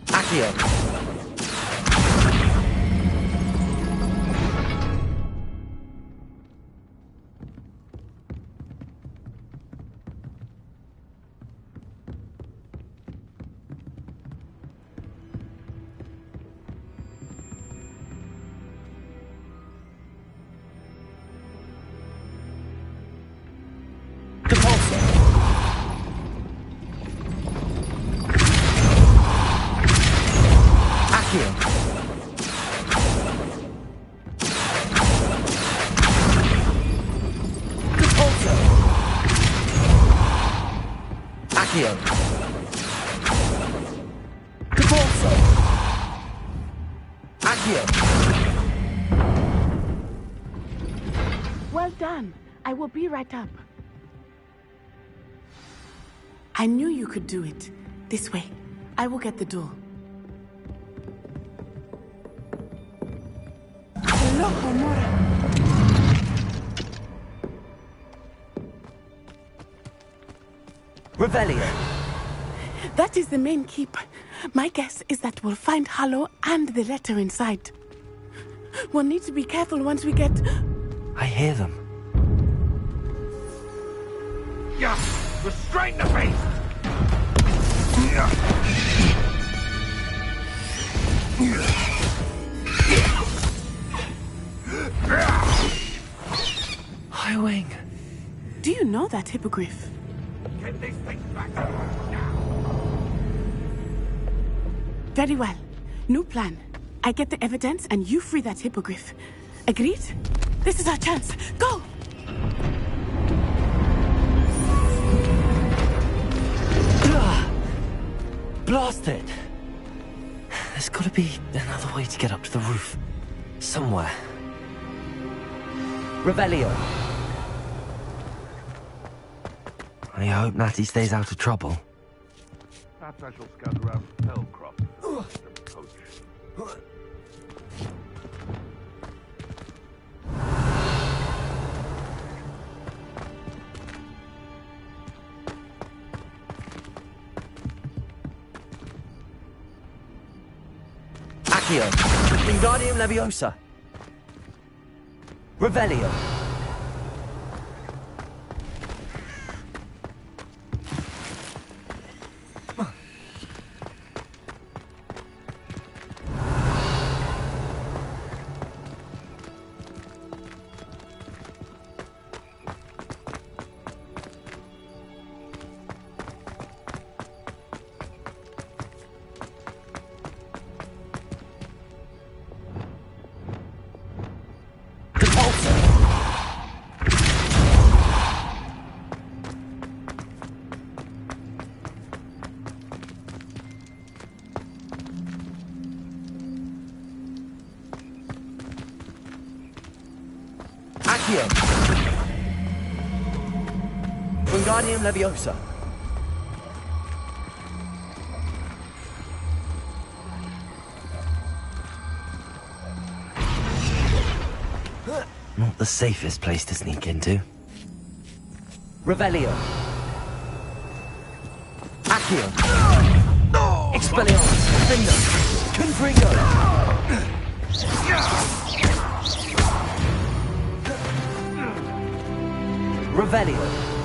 Accio. Accio. Depulso. Accio. Well done. I will be right up. I knew you could do it. This way. I will get the door. Hello, Homura. Revelio. That is the main keep. My guess is that we'll find Harlow and the letter inside. We'll need to be careful once we get... I hear them. Yeah, restrain the beast! Highwing. Do you know that hippogriff? Get these things back Very well. New plan. I get the evidence and you free that hippogriff. Agreed? This is our chance. Go! Blast it! There's gotta be another way to get up to the roof. Somewhere. Revelio. I hope Natty stays out of trouble. Perhaps I shall scout around Hellcroft. Coach. Accio. Wingardium Leviosa. Revelio. Accio. Wingardium Leviosa. Not the safest place to sneak into. Revelio. Accio. Expelliarmus. Finger. Confringo. Revelio.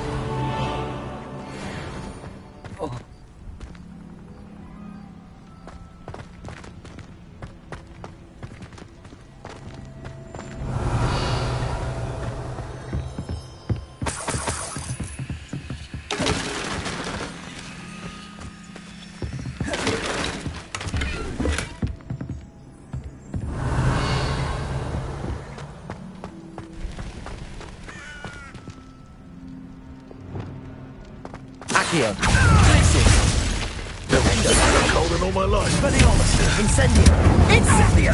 Accio. Cold in all my life. Expelliarmus. Incendio. Incendio!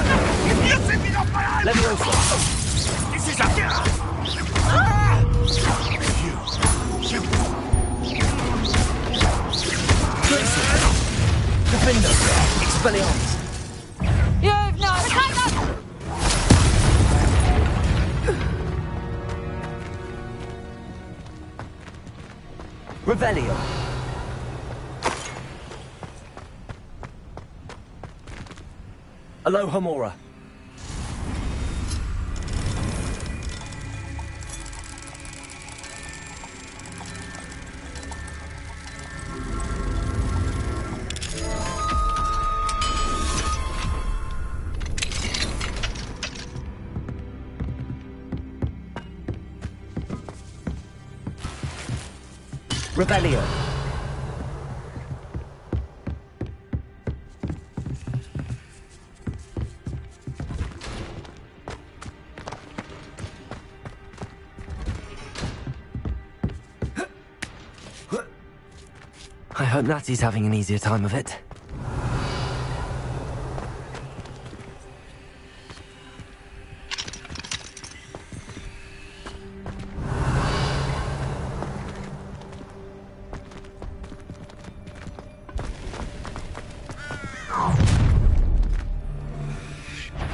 You're sitting off my hand! Leviosa. This is a... Defender. Expelliarmus. You've not Revelio. Alohomora. Revelio. I hope Natty's having an easier time of it.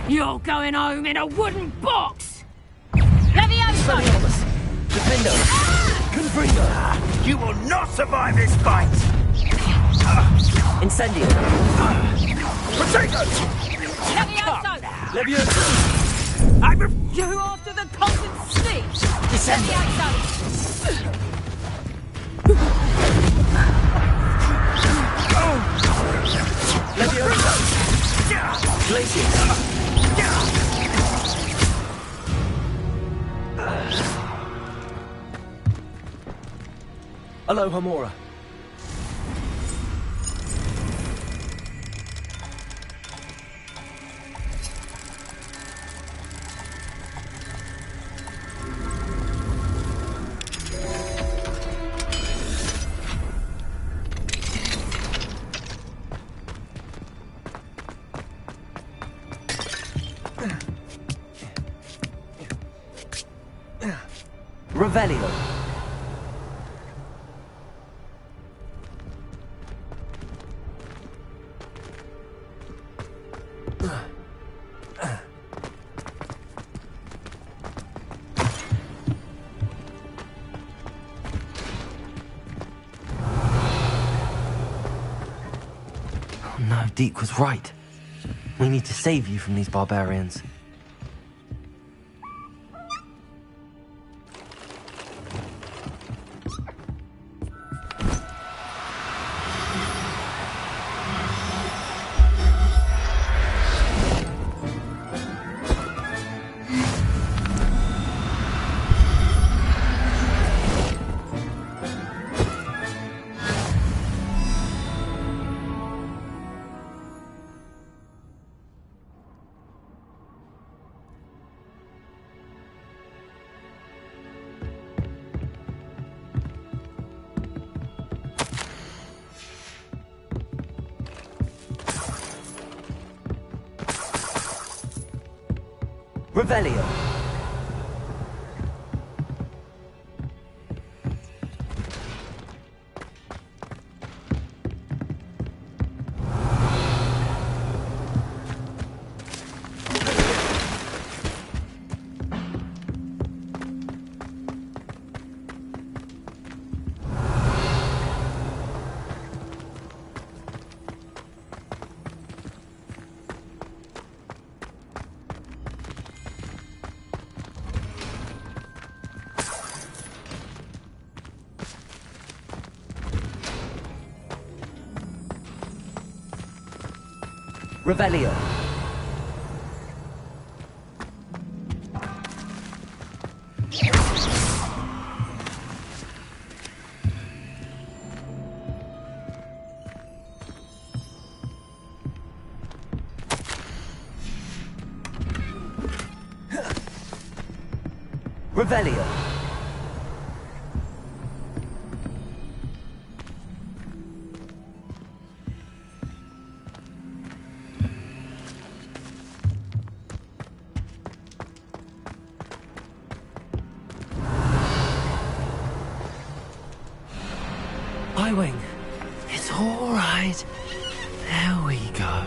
You're going home in a wooden box! Levioso! Defendo! Confringo! You will not survive this fight! Incendio! Potato! Levioso! Levioso! You after the constant sleep! Descendo! Levioso! Glacier! Aloha Mora. Revelio. Oh no, Deke was right. We need to save you from these barbarians. Revelio. Revelio. Revelio. Wing. It's all right. There we go.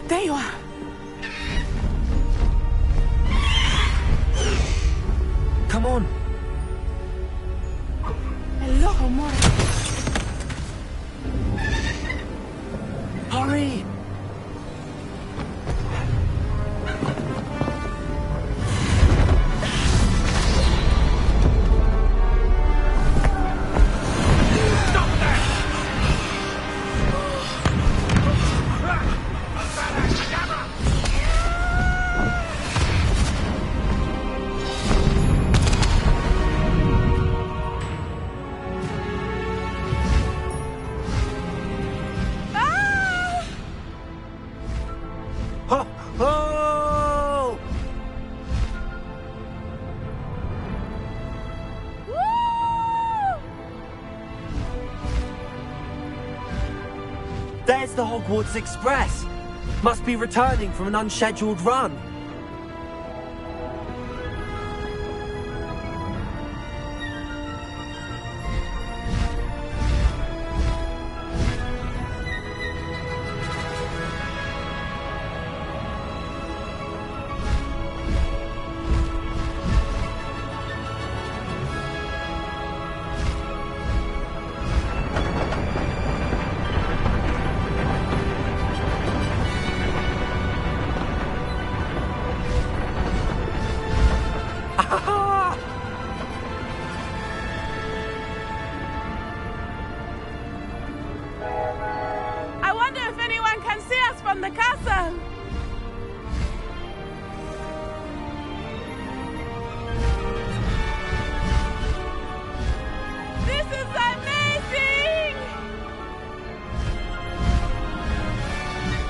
There you are. Come on. Hello, Mora. Hurry. There's the Hogwarts Express. Must be returning from an unscheduled run. on the castle! This is amazing!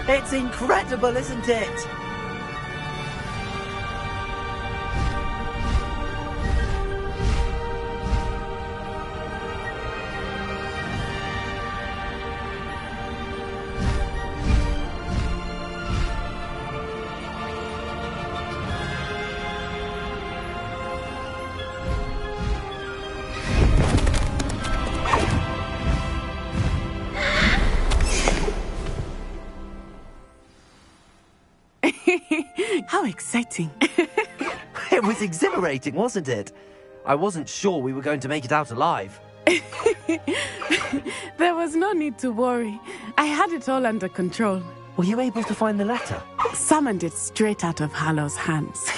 It's incredible, isn't it? How exciting. It was exhilarating, wasn't it? I wasn't sure we were going to make it out alive. There was no need to worry. I had it all under control. Were you able to find the letter? Summoned it straight out of Harlow's hands.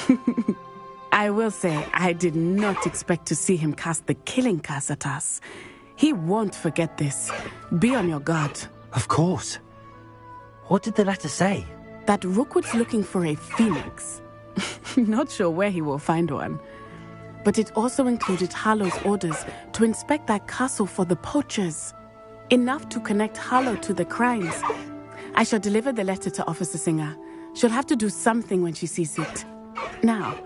I will say, I did not expect to see him cast the killing curse at us. He won't forget this. Be on your guard. Of course. What did the letter say? That Rookwood's looking for a phoenix. Not sure where he will find one. But it also included Harlow's orders to inspect that castle for the poachers. Enough to connect Harlow to the crimes. I shall deliver the letter to Officer Singer. She'll have to do something when she sees it. Now,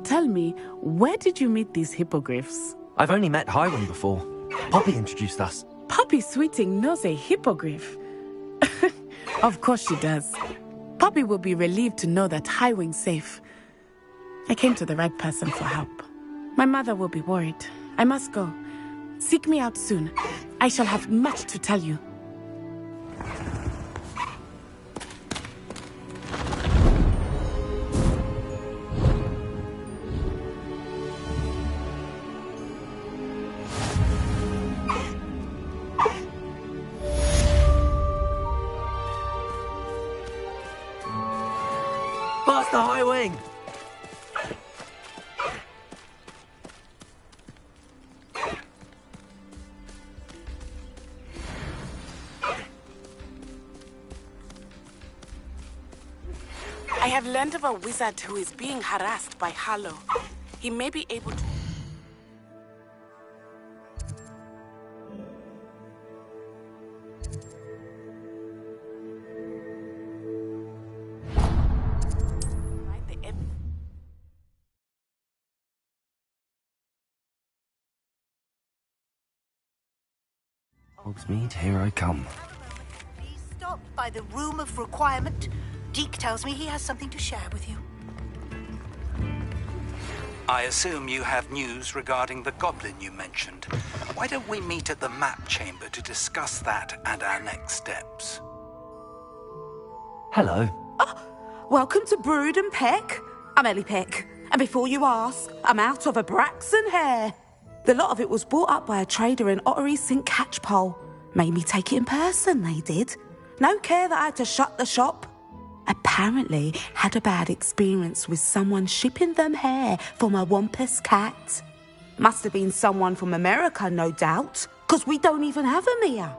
tell me, where did you meet these hippogriffs? I've only met Highwing before. Poppy introduced us. Poppy Sweeting knows a hippogriff. Of course she does. Poppy will be relieved to know that Highwing's safe. I came to the right person for help. My mother will be worried. I must go. Seek me out soon. I shall have much to tell you. Faster, Highwing! I have learned of a wizard who is being harassed by Harlow. He may be able to... Hogsmeade, here I come. Please stop by the room of requirement. Deke tells me he has something to share with you. I assume you have news regarding the goblin you mentioned. Why don't we meet at the map chamber to discuss that and our next steps? Hello. Welcome to Brood and Peck. I'm Ellie Peck. And before you ask, I'm out of a Braxton hair. The lot of it was bought up by a trader in Ottery St. Catchpole. Made me take it in person, they did. No care that I had to shut the shop. Apparently had a bad experience with someone shipping them hair for my Wampus cat. Must have been someone from America, no doubt, because we don't even have them here.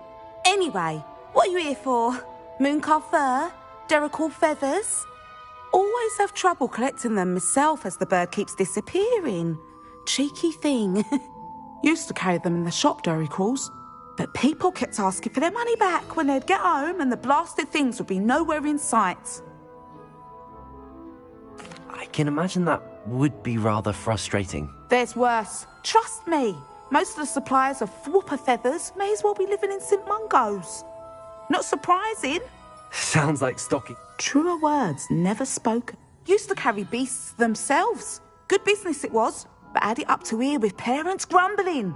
Anyway, what are you here for? Mooncar fur? Derrickle feathers? Always have trouble collecting them myself as the bird keeps disappearing. Cheeky thing. Used to carry them in the shop, Derricles. But people kept asking for their money back when they'd get home and the blasted things would be nowhere in sight. I can imagine that would be rather frustrating. There's worse. Trust me. Most of the suppliers of whooper feathers may as well be living in St. Mungo's. Not surprising. Sounds like stocking. Truer words never spoken. Used to carry beasts themselves. Good business it was, but had it up to here with parents grumbling.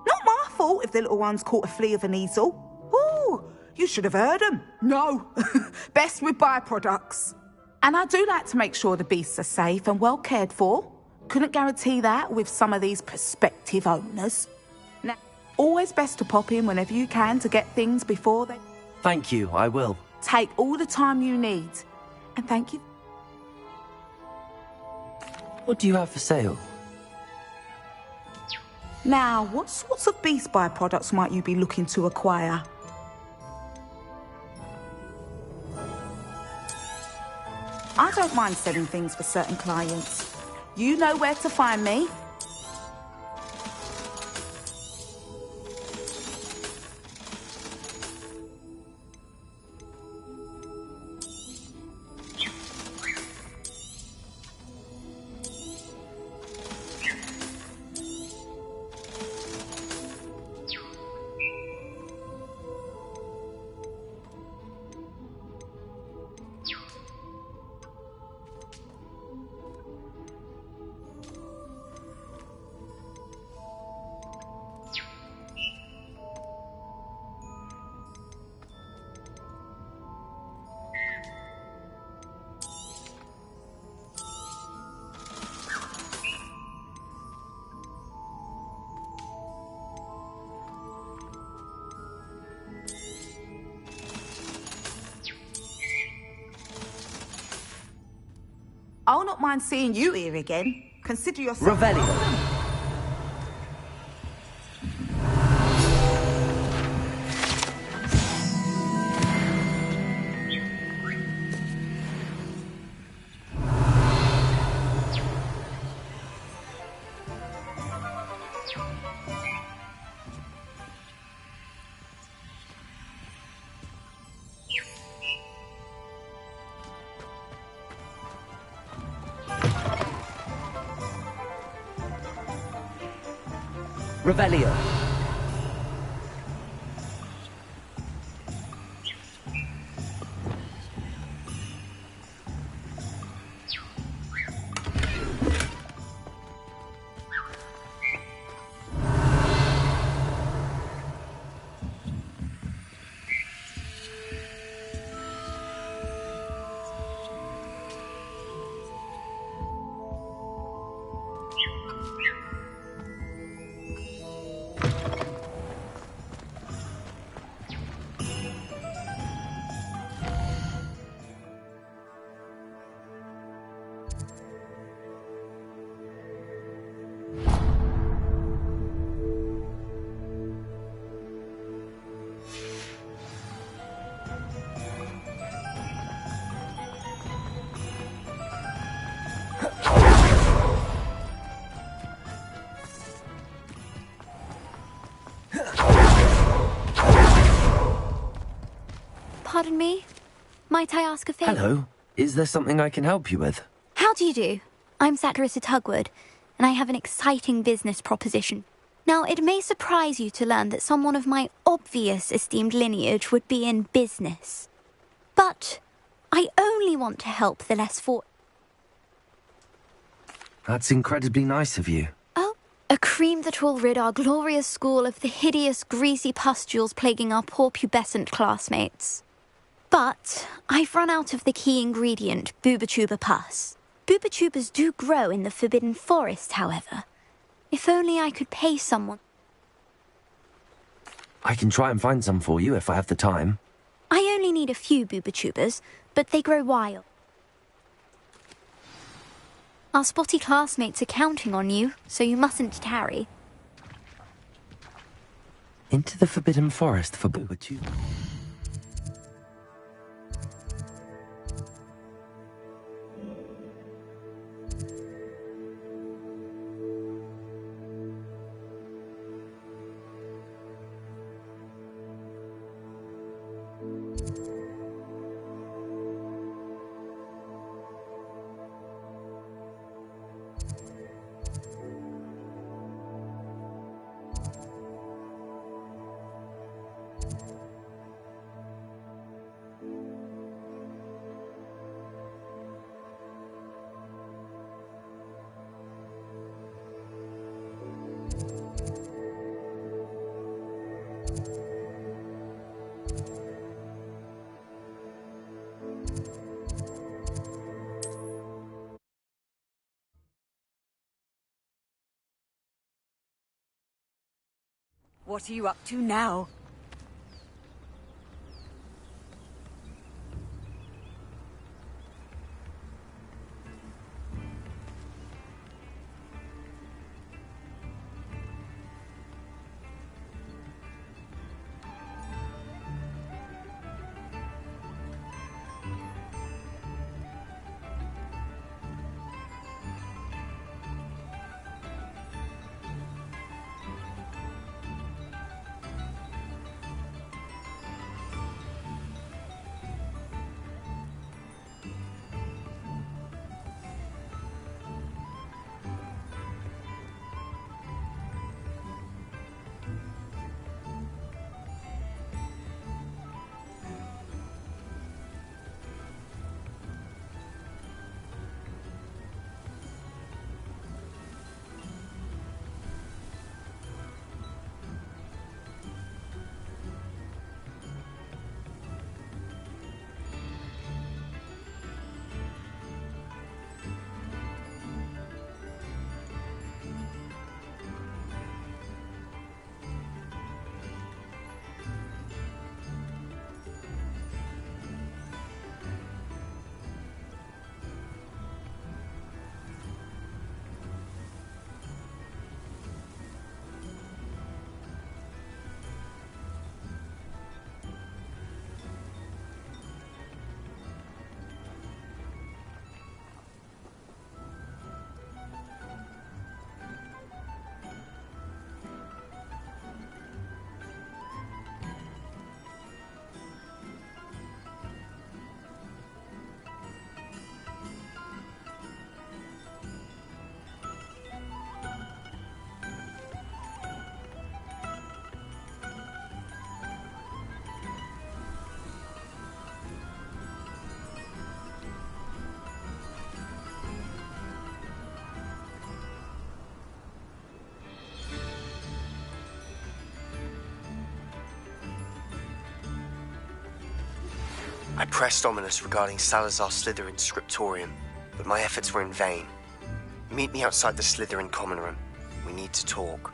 Not my fault if the little ones caught a flea of an easel. Ooh, you should have heard them. No, best with byproducts. And I do like to make sure the beasts are safe and well cared for. Couldn't guarantee that with some of these prospective owners. Now, always best to pop in whenever you can to get things before they... Thank you, I will. Take all the time you need. And thank you. What do you have for sale? Now, what sorts of beast byproducts might you be looking to acquire? I don't mind selling things for certain clients. You know where to find me. I'll not mind seeing you here again. Consider yourself... Revelio. Revelio. Pardon me? Might I ask a favour? Hello. Is there something I can help you with? How do you do? I'm Satirissa Tugwood, and I have an exciting business proposition. Now, it may surprise you to learn that someone of my obvious esteemed lineage would be in business. But I only want to help the less That's incredibly nice of you. Oh, a cream that will rid our glorious school of the hideous, greasy pustules plaguing our poor pubescent classmates. But I've run out of the key ingredient, Booba-Tuba pus. Booba-Tubas do grow in the Forbidden Forest, however. If only I could pay someone. I can try and find some for you if I have the time. I only need a few Booba-Tubas, but they grow wild. Our spotty classmates are counting on you, so you mustn't tarry. Into the Forbidden Forest for Booba-Tuba. What are you up to now? I pressed Ominous regarding Salazar Slytherin's scriptorium, but my efforts were in vain. Meet me outside the Slytherin common room. We need to talk.